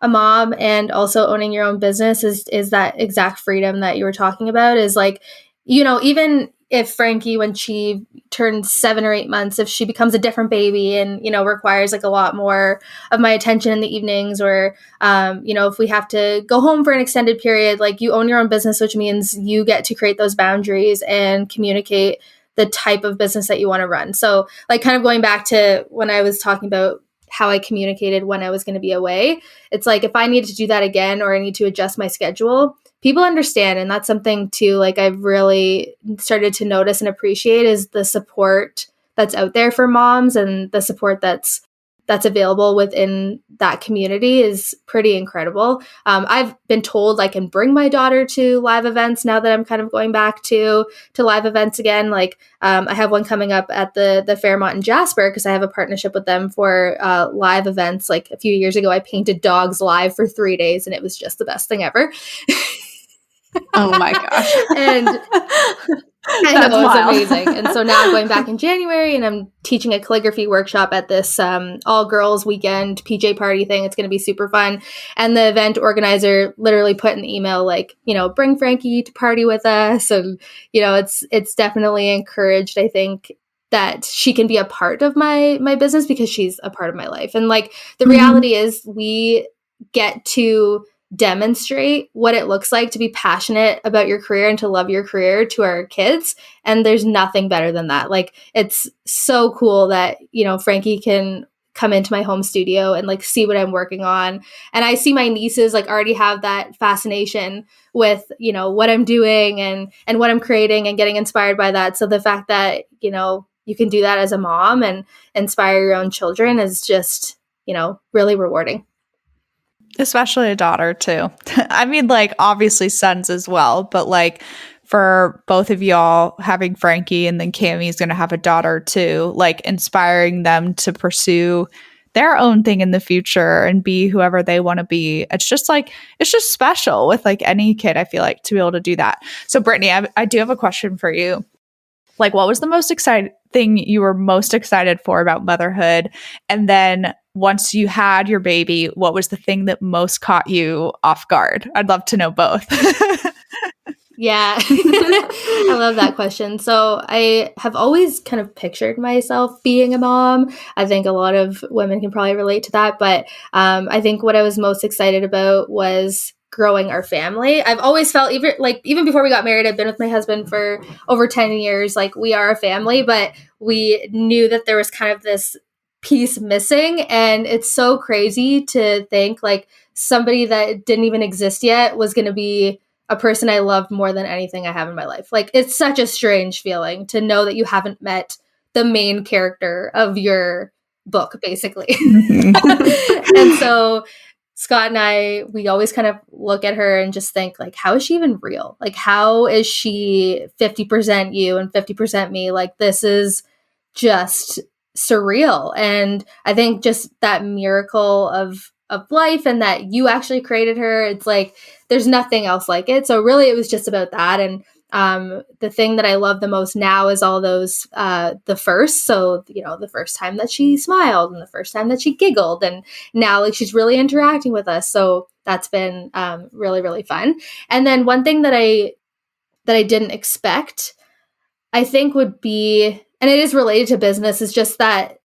a mom and also owning your own business is that exact freedom that you were talking about is like, even if Frankie, when she turns 7 or 8 months, if she becomes a different baby and, requires like a lot more of my attention in the evenings or, if we have to go home for an extended period, like you own your own business, which means you get to create those boundaries and communicate the type of business that you want to run. So like kind of going back to when I was talking about how I communicated when I was going to be away, it's like if I need to do that again or I need to adjust my schedule, people understand. And that's something too, like I've really started to notice and appreciate is the support that's out there for moms and the support that's available within that community is pretty incredible. I've been told I can bring my daughter to live events now that I'm kind of going back to live events again. Like I have one coming up at the Fairmont in Jasper because I have a partnership with them for live events. Like a few years ago, I painted dogs live for 3 days and it was just the best thing ever. Oh my gosh. And I know, it was amazing. And so now I'm going back in January and I'm teaching a calligraphy workshop at this all girls weekend PJ party thing. It's going to be super fun. And the event organizer literally put in the email, like, bring Frankie to party with us. And, it's definitely encouraged, I think, that she can be a part of my business because she's a part of my life. And like the reality is we get to demonstrate what it looks like to be passionate about your career and to love your career to our kids. And there's nothing better than that. Like, it's so cool that, Frankie can come into my home studio and like see what I'm working on. And I see my nieces like already have that fascination with, what I'm doing and what I'm creating and getting inspired by that. So the fact that, you can do that as a mom and inspire your own children is just, really rewarding. Especially a daughter too. I mean, like obviously sons as well, but like for both of y'all having Frankie and then Cammie's going to have a daughter too, like inspiring them to pursue their own thing in the future and be whoever they want to be. It's just special with like any kid, I feel like, to be able to do that. So Brittany, I do have a question for you. Like, what was the most exciting thing you were most excited for about motherhood? And then once you had your baby, what was the thing that most caught you off guard? I'd love to know both. Yeah, I love that question. So I have always kind of pictured myself being a mom. I think a lot of women can probably relate to that. But I think what I was most excited about was growing our family. I've always felt even before we got married, I've been with my husband for over 10 years. Like, we are a family, but we knew that there was kind of this piece missing. And it's so crazy to think like somebody that didn't even exist yet was going to be a person I loved more than anything I have in my life. Like, it's such a strange feeling to know that you haven't met the main character of your book, basically. And so Scott and I, we always kind of look at her and just think, like, how is she even real? Like, how is she 50% you and 50% me? Like, this is just surreal. And I think just that miracle of life and that you actually created her, it's like, there's nothing else like it. So really, it was just about that. And the thing that I love the most now is all those, the first. So, the first time that she smiled and the first time that she giggled. And now like she's really interacting with us. So that's been really, really fun. And then one thing that I didn't expect, I think would be, and it is related to business, is just that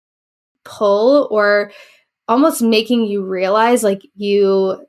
pull or almost making you realize like you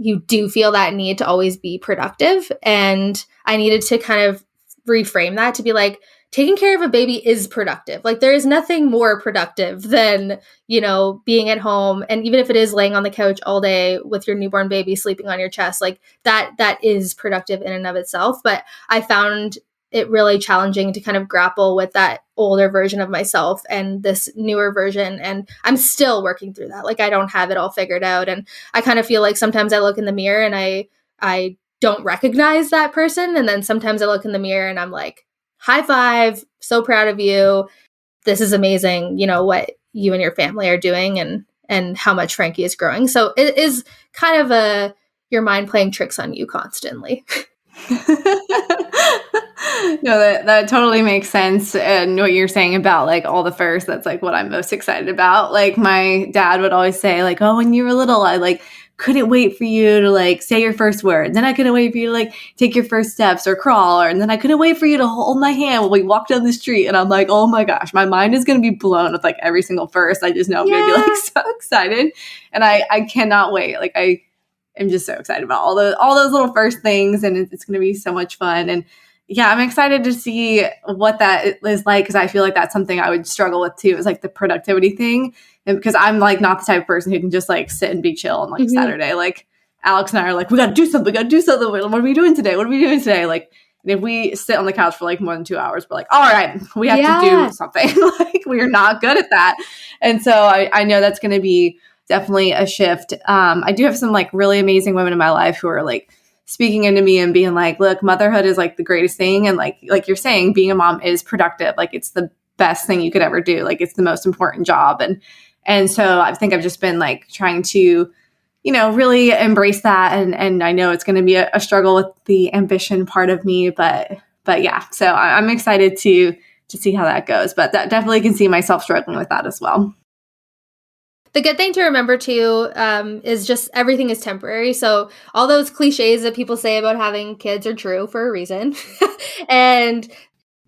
you do feel that need to always be productive. And I needed to kind of reframe that to be like, taking care of a baby is productive. Like there is nothing more productive than, being at home. And even if it is laying on the couch all day with your newborn baby sleeping on your chest, like that is productive in and of itself. But I found it really challenging to kind of grapple with that older version of myself and this newer version. And I'm still working through that. Like I don't have it all figured out. And I kind of feel like sometimes I look in the mirror and I don't recognize that person. And then sometimes I look in the mirror and I'm like, high five, so proud of you. This is amazing, what you and your family are doing and how much Frankie is growing. So it is kind of your mind playing tricks on you constantly. No, that totally makes sense. And what you're saying about like all the first, that's like what I'm most excited about. Like my dad would always say like, oh, when you were little, I like couldn't wait for you to like say your first word. Then I couldn't wait for you to like take your first steps or crawl. And then I couldn't wait for you to hold my hand while we walk down the street. And I'm like, oh my gosh, my mind is going to be blown with like every single first. I just know I'm going to be like so excited. And I cannot wait. Like I am just so excited about all those little first things. And it's going to be so much fun. And yeah, I'm excited to see what that is like, because I feel like that's something I would struggle with too, is like the productivity thing. And because I'm like not the type of person who can just like sit and be chill on like Saturday. Like Alex and I are like, we got to do something. What are we doing today? Like, and if we sit on the couch for like more than 2 hours, we're like, all right, we have to do something. Like we are not good at that. And so I know that's going to be definitely a shift. I do have some like really amazing women in my life who are like speaking into me and being like, look, motherhood is like the greatest thing. And like you're saying, being a mom is productive. Like it's the best thing you could ever do. Like it's the most important job. And so I think I've just been like trying to, really embrace that. And I know it's going to be a struggle with the ambition part of me, but yeah, so I'm excited to see how that goes, but that definitely can see myself struggling with that as well. The good thing to remember too is just everything is temporary. So all those cliches that people say about having kids are true for a reason. And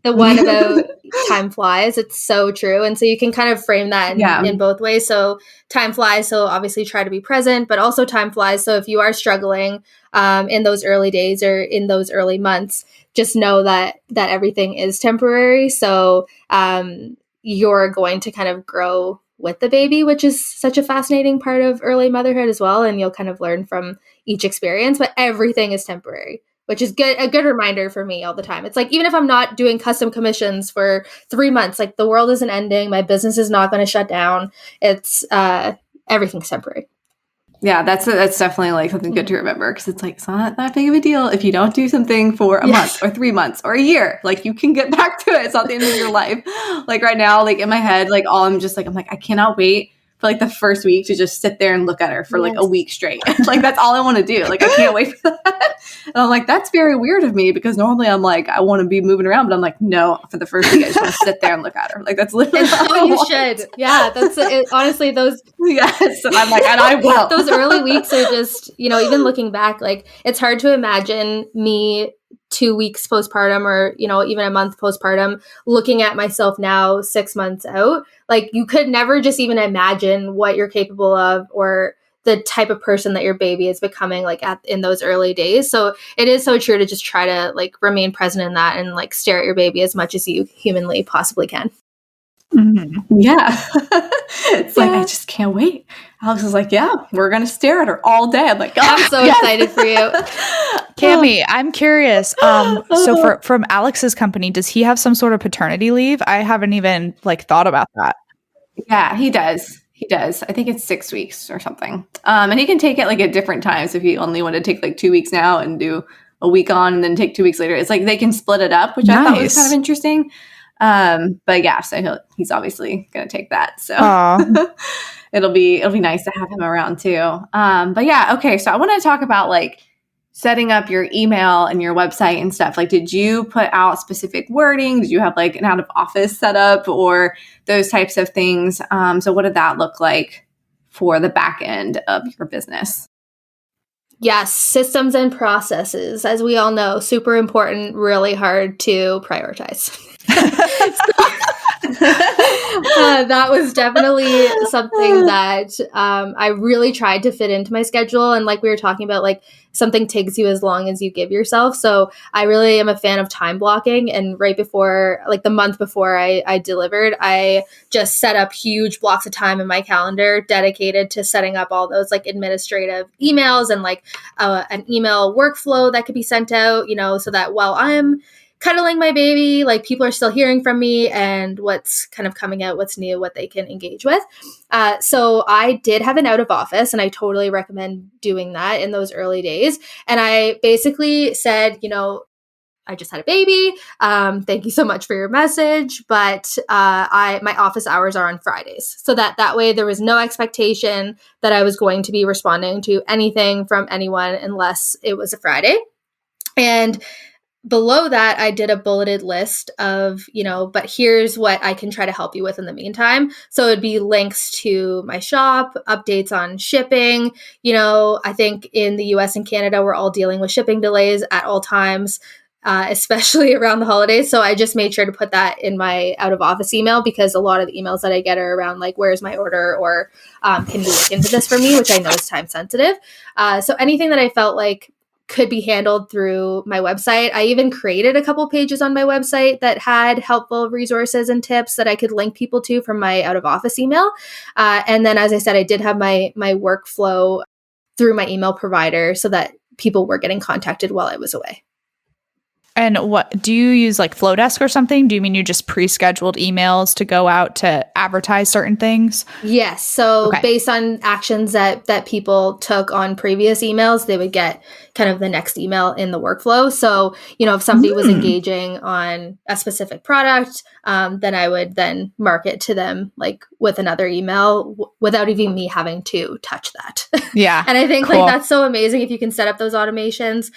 the one about time flies, it's so true. And so you can kind of frame that in both ways. So time flies. So obviously try to be present, but also time flies. So if you are struggling in those early days or in those early months, just know that everything is temporary. So you're going to kind of grow with the baby, which is such a fascinating part of early motherhood as well. And you'll kind of learn from each experience, but everything is temporary, which is a good reminder for me all the time. It's like, even if I'm not doing custom commissions for 3 months, like the world isn't ending. My business is not going to shut down. It's everything's temporary. Yeah, that's definitely like something good to remember, because it's like, it's not that big of a deal if you don't do something for a month or 3 months or a year. Like you can get back to it. It's not the end of your life. Like right now, like in my head, like I'm like, I cannot wait for like the first week to just sit there and look at her for like a week straight. Like that's all I want to do. Like I can't wait for that. And I'm like, that's very weird of me, because normally I'm like, I want to be moving around, but I'm like, no, for the first week I just want to sit there and look at her. Like that's literally how you should. Yeah, that's it. Honestly, those yes. And I'm like, and I will. Those early weeks are just, even looking back, like it's hard to imagine me 2 weeks postpartum or, even a month postpartum, looking at myself now 6 months out. Like you could never just even imagine what you're capable of or the type of person that your baby is becoming like in those early days. So it is so true to just try to like remain present in that and like stare at your baby as much as you humanly possibly can. Mm-hmm. Yeah. It's like, I just can't wait. Alex is like, yeah, we're going to stare at her all day. I'm like, I'm so excited for you. Cami, I'm curious. So from Alex's company, does he have some sort of paternity leave? I haven't even like thought about that. Yeah, he does. I think it's 6 weeks or something. And he can take it like at different times if he only wanted to take like 2 weeks now and do a week on and then take 2 weeks later. It's like they can split it up, which I thought was kind of interesting. But yeah, so he's obviously going to take that. So it'll be nice to have him around too. But yeah, okay. So I want to talk about like setting up your email and your website and stuff. Like, did you put out specific wording? Did you have like an out of office setup or those types of things? So what did that look like for the back end of your business? Yes, systems and processes, as we all know, super important, really hard to prioritize. That was definitely something that I really tried to fit into my schedule. And like we were talking about, like something takes you as long as you give yourself. So I really am a fan of time blocking. And right before, like the month before I delivered, I just set up huge blocks of time in my calendar dedicated to setting up all those like administrative emails and like an email workflow that could be sent out, so that while I'm cuddling my baby, like people are still hearing from me and what's kind of coming out, what's new, what they can engage with. So I did have an out of office, and I totally recommend doing that in those early days. And I basically said, I just had a baby. Thank you so much for your message, but my office hours are on Fridays, so that way there was no expectation that I was going to be responding to anything from anyone unless it was a Friday. And below that, I did a bulleted list of, but here's what I can try to help you with in the meantime. So it'd be links to my shop, updates on shipping. I think in the US and Canada, we're all dealing with shipping delays at all times, especially around the holidays. So I just made sure to put that in my out of office email, because a lot of the emails that I get are around like, where's my order? Or can you look into this for me? Which I know is time sensitive. So anything that I felt like could be handled through my website. I even created a couple pages on my website that had helpful resources and tips that I could link people to from my out of office email. And then, as I said, I did have my workflow through my email provider so that people were getting contacted while I was away. And what do you use, like Flowdesk or something? Do you mean you just pre-scheduled emails to go out to advertise certain things? Yes. So based on actions that people took on previous emails, they would get kind of the next email in the workflow. So, if somebody was engaging on a specific product, then I would then market to them like with another email without even me having to touch that. Yeah. And I think like that's so amazing if you can set up those automations.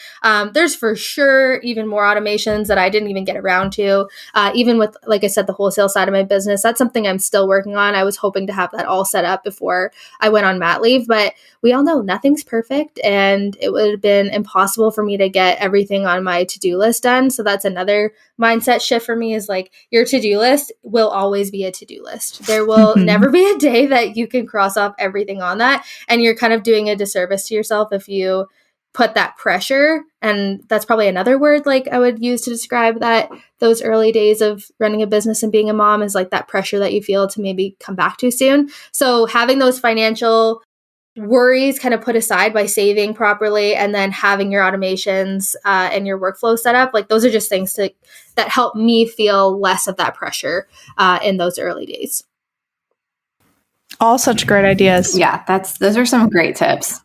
There's for sure even more automations that I didn't even get around to. Even with, like I said, the wholesale side of my business, that's something I'm still working on. I was hoping to have that all set up before I went on mat leave, but we all know nothing's perfect, and it would have been impossible for me to get everything on my to-do list done. So that's another mindset shift for me, is like your to-do list will always be a to-do list. There will never be a day that you can cross off everything on that. And you're kind of doing a disservice to yourself if you put that pressure. And that's probably another word like I would use to describe that, those early days of running a business and being a mom, is like that pressure that you feel to maybe come back too soon. So having those financial worries kind of put aside by saving properly, and then having your automations and your workflow set up, like those are just things that help me feel less of that pressure in those early days. All such great ideas. Yeah, those are some great tips.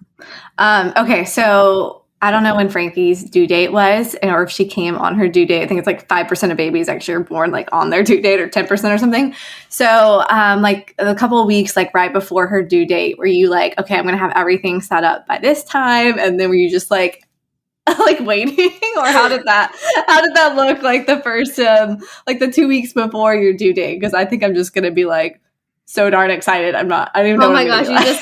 Okay, so I don't know when Frankie's due date was, or if she came on her due date. I think it's like 5% of babies actually are born like on their due date, or 10% or something. So like a couple of weeks, like right before her due date, were you like, okay, I'm going to have everything set up by this time? And then were you just like waiting, or how did that look like the first, like the 2 weeks before your due date? Because I think I'm just going to be like so darn excited. I don't even know. Oh my gosh,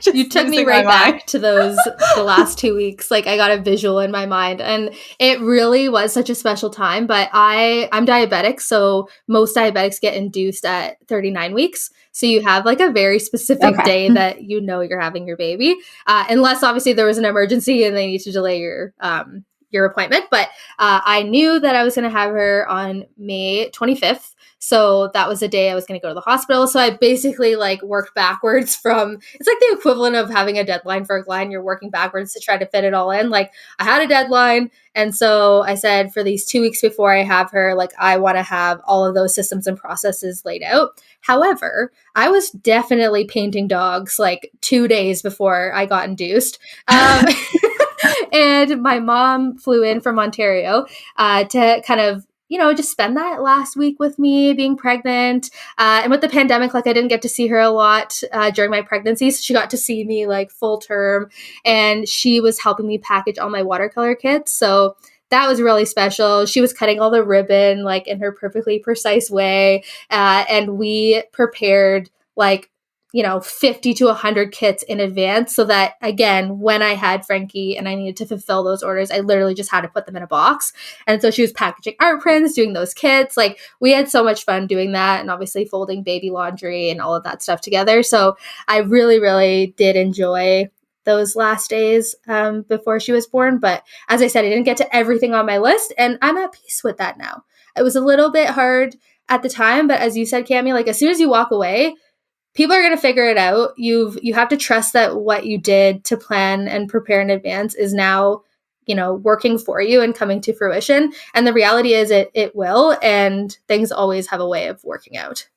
you took me right back to the last 2 weeks. Like I got a visual in my mind, and it really was such a special time. But I'm diabetic. So most diabetics get induced at 39 weeks. So you have like a very specific day that you're having your baby, unless obviously there was an emergency and they need to delay your appointment. But I knew that I was going to have her on May 25th. So that was the day I was going to go to the hospital. So I basically like worked backwards from, it's like the equivalent of having a deadline for a client. You're working backwards to try to fit it all in. Like I had a deadline. And so I said, for these 2 weeks before I have her, like I want to have all of those systems and processes laid out. However, I was definitely painting dogs like 2 days before I got induced. And my mom flew in from Ontario to kind of, just spend that last week with me being pregnant. And with the pandemic, like I didn't get to see her a lot during my pregnancy. So she got to see me like full term, and she was helping me package all my watercolor kits. So that was really special. She was cutting all the ribbon like in her perfectly precise way. And we prepared like 50 to 100 kits in advance so that, again, when I had Frankie and I needed to fulfill those orders, I literally just had to put them in a box. And so she was packaging art prints, doing those kits. Like, we had so much fun doing that, and obviously folding baby laundry and all of that stuff together. So I really, really did enjoy those last days before she was born. But as I said, I didn't get to everything on my list, and I'm at peace with that now. It was a little bit hard at the time, but as you said, Cami, like, as soon as you walk away, people are going to figure it out. You have to trust that what you did to plan and prepare in advance is now, working for you and coming to fruition. And the reality is it will, and things always have a way of working out.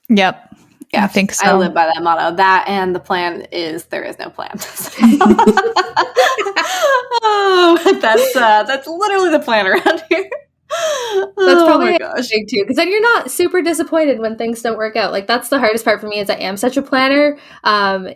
Yep. Yeah, I think so. I live by that motto. That, and the plan is there is no plan. That's literally the plan around here. That's probably big too, because then you're not super disappointed when things don't work out. Like, that's the hardest part for me, is I am such a planner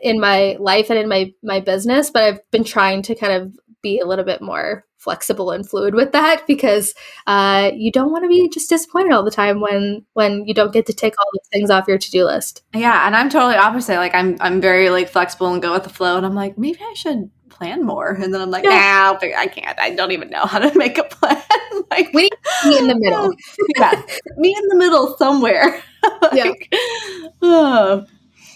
in my life and in my business, but I've been trying to kind of be a little bit more flexible and fluid with that, because you don't want to be just disappointed all the time when you don't get to take all those things off your to-do list. Yeah, and I'm totally opposite. Like, I'm very like flexible and go with the flow, and I'm like, maybe I should plan more, and then I'm like, nah, I can't. I don't even know how to make a plan. Like, we need to meet in the middle. Yeah, meet in the middle somewhere.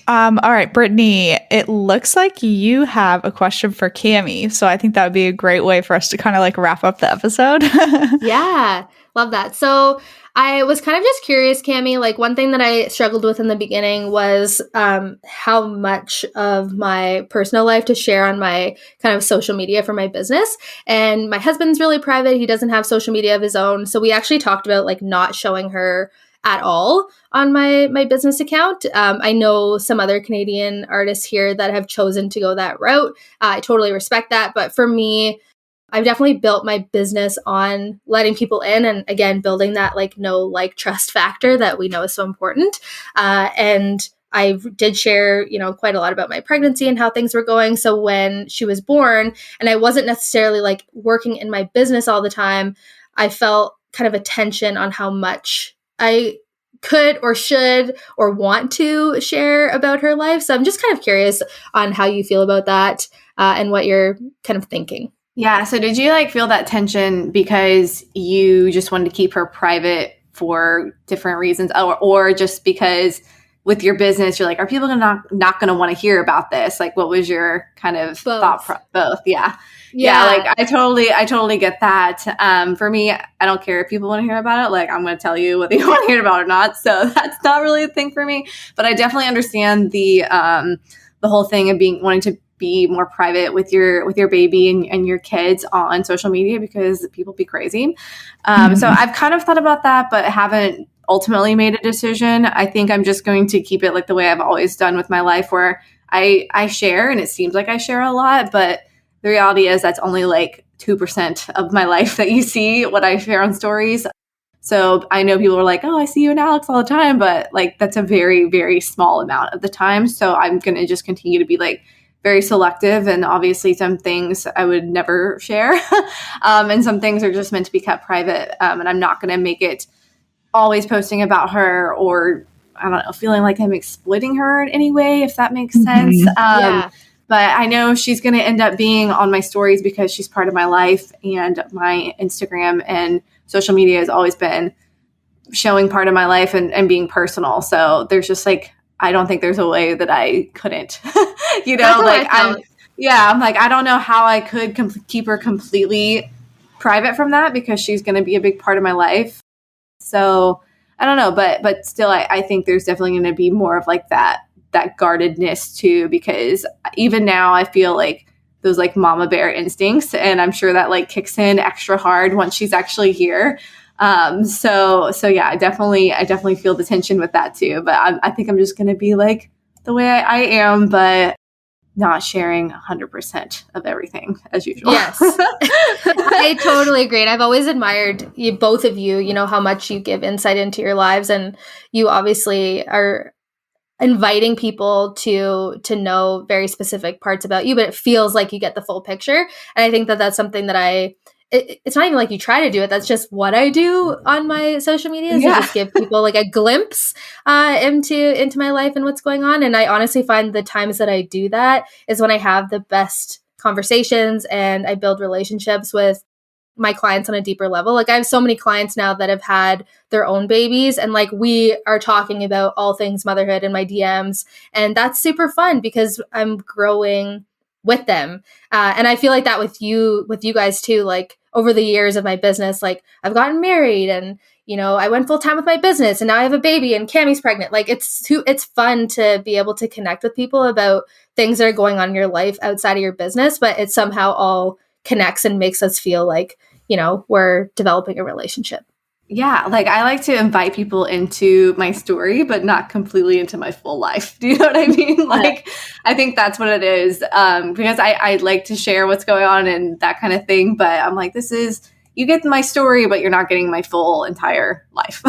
All right, Brittany, it looks like you have a question for Cami. So I think that would be a great way for us to kind of like wrap up the episode. Yeah, love that. So I was kind of just curious, Cami, like, one thing that I struggled with in the beginning was how much of my personal life to share on my kind of social media for my business. And my husband's really private. He doesn't have social media of his own. So we actually talked about like not showing her at all on my business account. I know some other Canadian artists here that have chosen to go that route. I totally respect that. But for me, I've definitely built my business on letting people in, and again, building that trust factor that we know is so important. And I did share, quite a lot about my pregnancy and how things were going. So when she was born, and I wasn't necessarily like working in my business all the time, I felt kind of a tension on how much I could or should or want to share about her life. So I'm just kind of curious on how you feel about that and what you're kind of thinking. Yeah. So did you like feel that tension because you just wanted to keep her private for different reasons, or just because with your business, you're like, are people not going to want to hear about this? Like, what was your kind of thought? Both. Yeah. Like I totally get that. For me, I don't care if people want to hear about it. Like, I'm going to tell you whether you want to hear about it or not. So that's not really a thing for me, but I definitely understand the whole thing of wanting to be more private with your baby and your kids on social media, because people be crazy. So I've kind of thought about that, but haven't ultimately made a decision. I think I'm just going to keep it like the way I've always done with my life, where I share, and it seems like I share a lot, but the reality is that's only like 2% of my life that you see what I share on stories. So I know people are like, oh, I see you and Alex all the time, but like that's a very, very small amount of the time. So I'm going to just continue to be like very selective, and obviously some things I would never share. And some things are just meant to be kept private. And I'm not going to make it always posting about her, or I don't know, feeling like I'm exploiting her in any way, if that makes sense. But I know she's going to end up being on my stories because she's part of my life, and my Instagram and social media has always been showing part of my life and being personal. So there's just like, I don't think there's a way that I couldn't, I'm like, I don't know how I could keep her completely private from that, because she's going to be a big part of my life. So I don't know, but still, I think there's definitely going to be more of like that guardedness too, because even now I feel like those like mama bear instincts, and I'm sure that like kicks in extra hard once she's actually here. So yeah, I definitely feel the tension with that too, but I think I'm just going to be like the way I am, but not sharing 100% of everything as usual. Yes. I totally agree. And I've always admired both of you, how much you give insight into your lives, and you obviously are inviting people to know very specific parts about you, but it feels like you get the full picture. And I think that that's something that I it's not even like you try to do it. That's just what I do on my social media is I just give people like a glimpse into my life and what's going on. And I honestly find the times that I do that is when I have the best conversations and I build relationships with my clients on a deeper level. Like I have so many clients now that have had their own babies and like we are talking about all things motherhood in my DMs. And that's super fun because I'm growing with them. And I feel like that with you guys too, like over the years of my business, like I've gotten married and, you know, I went full time with my business and now I have a baby and Cammie's pregnant. Like it's fun to be able to connect with people about things that are going on in your life outside of your business, but it somehow all connects and makes us feel like, you know, we're developing a relationship. Yeah, like I like to invite people into my story, but not completely into my full life. Do you know what I mean? Like, I think that's what it is. Because I like to share what's going on and that kind of thing. But I'm like, you get my story, but you're not getting my full entire life.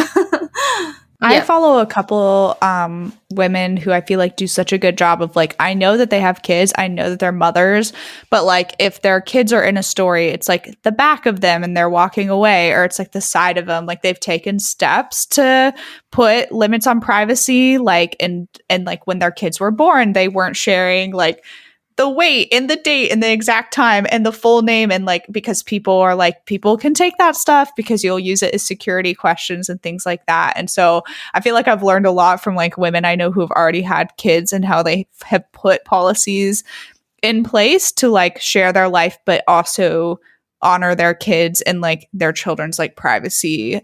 I follow a couple women who I feel like do such a good job of like, I know that they have kids, I know that they're mothers, but like if their kids are in a story, it's like the back of them and they're walking away, or it's like the side of them, like they've taken steps to put limits on privacy, like and like when their kids were born, they weren't sharing like the weight and the date and the exact time and the full name, and like because people can take that stuff because you'll use it as security questions and things like that. And so I feel like I've learned a lot from like women I know who have already had kids and how they have put policies in place to like share their life but also honor their kids and like their children's like privacy.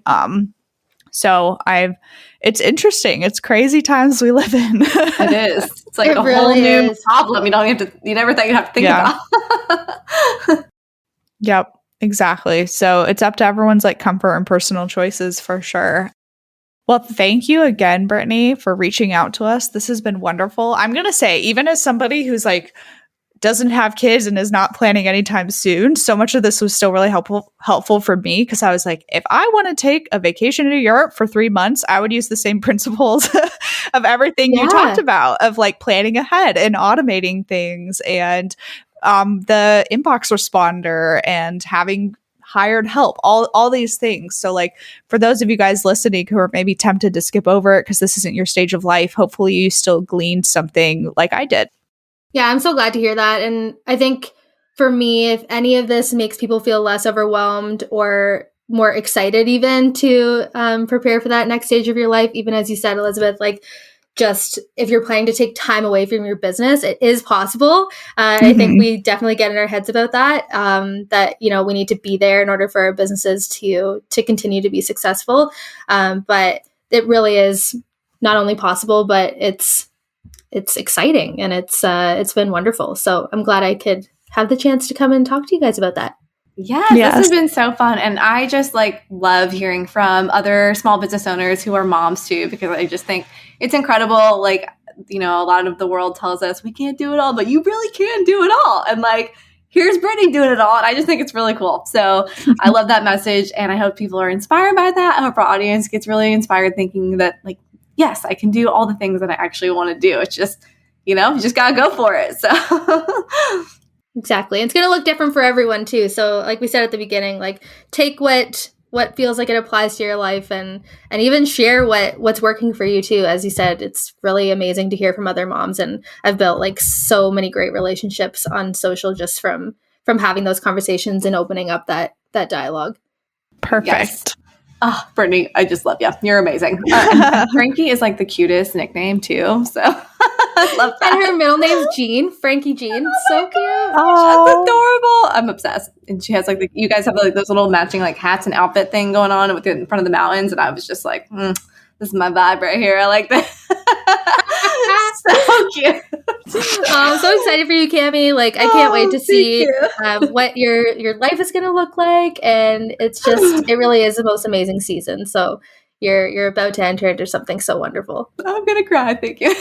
So it's interesting. It's crazy times we live in. It is. It's like a whole new problem. You never thought you'd have to think about. Yep, exactly. So it's up to everyone's like comfort and personal choices for sure. Well, thank you again, Brittany, for reaching out to us. This has been wonderful. I'm going to say, even as somebody who's like doesn't have kids and is not planning anytime soon, so much of this was still really helpful for me because I was like, if I want to take a vacation to Europe for 3 months, I would use the same principles of everything you talked about, of like planning ahead and automating things and the inbox responder and having hired help, all these things. So like for those of you guys listening who are maybe tempted to skip over it because this isn't your stage of life, hopefully you still gleaned something like I did. Yeah, I'm so glad to hear that. And I think for me, if any of this makes people feel less overwhelmed or more excited even to prepare for that next stage of your life, even as you said, Elizabeth, like just if you're planning to take time away from your business, it is possible. I think we definitely get in our heads about that, that, you know, we need to be there in order for our businesses to continue to be successful. But it really is not only possible, but it's exciting and it's been wonderful. So I'm glad I could have the chance to come and talk to you guys about that. Yes, this has been so fun. And I just like love hearing from other small business owners who are moms too, because I just think it's incredible. Like, you know, a lot of the world tells us we can't do it all, but you really can do it all. And like, here's Brittany doing it all. And I just think it's really cool. So I love that message. And I hope people are inspired by that. I hope our audience gets really inspired thinking that like, yes, I can do all the things that I actually want to do. It's just, you know, you just got to go for it. So exactly. It's going to look different for everyone too. So like we said at the beginning, like take what feels like it applies to your life and even share what's working for you too. As you said, it's really amazing to hear from other moms. And I've built like so many great relationships on social just from having those conversations and opening up that dialogue. Perfect. Yes. Oh, Brittany, I just love you. You're amazing. Frankie is like the cutest nickname too. So I love that. And her middle name's Jean, Frankie Jean. So cute. Oh, that's adorable. I'm obsessed. And she has like you guys have like those little matching like hats and outfit thing going on with it in front of the mountains. And I was just like, this is my vibe right here. I like that. So cute. I'm so excited for you, Cammie. Like, I can't wait to see what your life is going to look like. And it's just, it really is the most amazing season. So you're about to enter into something so wonderful. I'm going to cry. Thank you.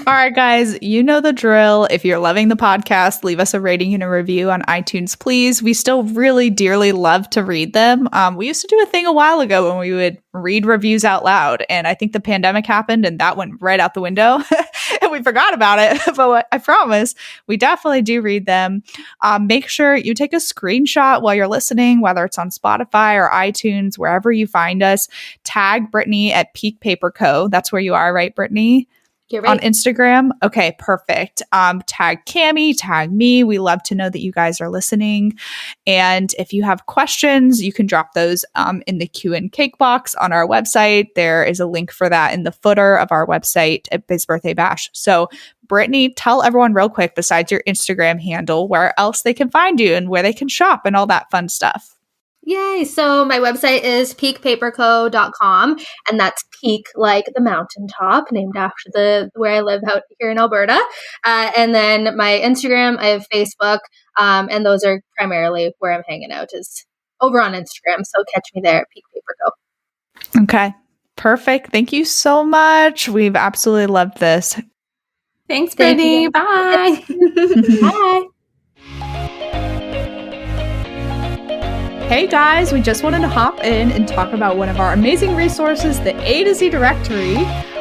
All right, guys, you know the drill. If you're loving the podcast, leave us a rating and a review on iTunes, please. We still really dearly love to read them. We used to do a thing a while ago when we would read reviews out loud, and I think the pandemic happened and that went right out the window. and we forgot about it. But I promise we definitely do read them. Make sure you take a screenshot while you're listening, whether it's on Spotify or iTunes, wherever you find us. Tag Brittany at Peak Paper Co. That's where you are, right, Brittany? You're right. On Instagram. Okay, perfect. Tag Cammie, tag me. We love to know that you guys are listening. And if you have questions, you can drop those in the Q&A box on our website. There is a link for that in the footer of our website at Biz Birthday Bash. So Brittany, tell everyone real quick, besides your Instagram handle, where else they can find you and where they can shop and all that fun stuff. Yay. So my website is peakpaperco.com, and that's peak like the mountaintop, named after where I live out here in Alberta. And then my Instagram, I have Facebook, and those are primarily where I'm hanging out, is over on Instagram. So catch me there at Peak Paper Co. Okay, perfect. Thank you so much. We've absolutely loved this. Thanks, Brittany. Bye. Bye. Hey guys, we just wanted to hop in and talk about one of our amazing resources, the A to Z directory.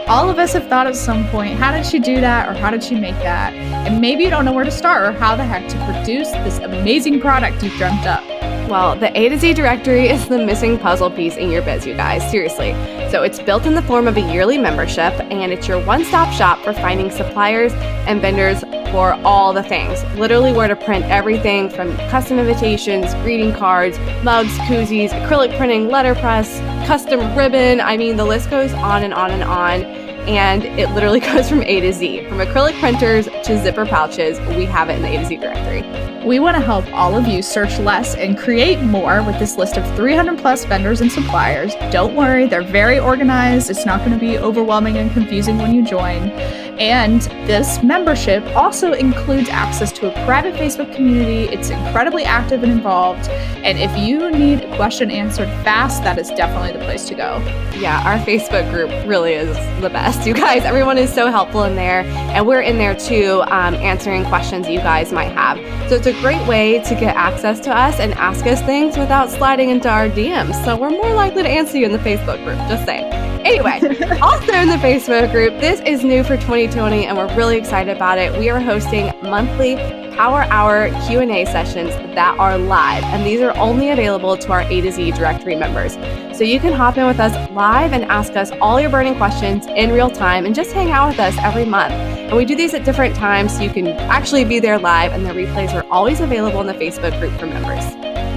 All of us have thought at some point, how did she do that, or how did she make that? And maybe you don't know where to start or how the heck to produce this amazing product you've dreamt up. Well, the A to Z directory is the missing puzzle piece in your biz, you guys, seriously. So it's built in the form of a yearly membership, and it's your one-stop shop for finding suppliers and vendors for all the things. Literally where to print everything from custom invitations, greeting cards, mugs, koozies, acrylic printing, letterpress, custom ribbon. I mean, the list goes on and on and on. And it literally goes from A to Z. From acrylic printers to zipper pouches, we have it in the A to Z directory. We want to help all of you search less and create more with this list of 300 plus vendors and suppliers. Don't worry, they're very organized. It's not going to be overwhelming and confusing when you join. And this membership also includes access to a private Facebook community. It's incredibly active and involved. And if you need a question answered fast, that is definitely the place to go. Yeah, our Facebook group really is the best. You guys, everyone is so helpful in there. And we're in there too, answering questions you guys might have. So it's a great way to get access to us and ask us things without sliding into our DMs. So we're more likely to answer you in the Facebook group, just saying. Anyway, also in the Facebook group, this is new for 2020 and we're really excited about it. We are hosting monthly Power Hour Q&A sessions that are live, and these are only available to our A to Z directory members. So you can hop in with us live and ask us all your burning questions in real time and just hang out with us every month. And we do these at different times so you can actually be there live, and the replays are always available in the Facebook group for members.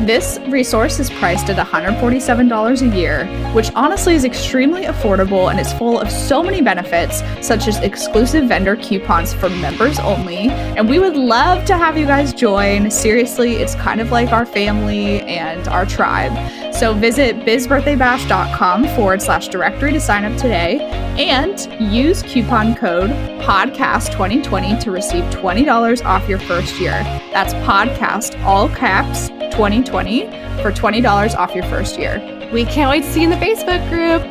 This resource is priced at $147 a year, which honestly is extremely affordable and is full of so many benefits, such as exclusive vendor coupons for members only. And we would love to have you guys join. Seriously, it's kind of like our family and our tribe. So visit bizbirthdaybash.com/directory to sign up today and use coupon code podcast2020 to receive $20 off your first year. That's podcast, all caps, 2020 for $20 off your first year. We can't wait to see you in the Facebook group.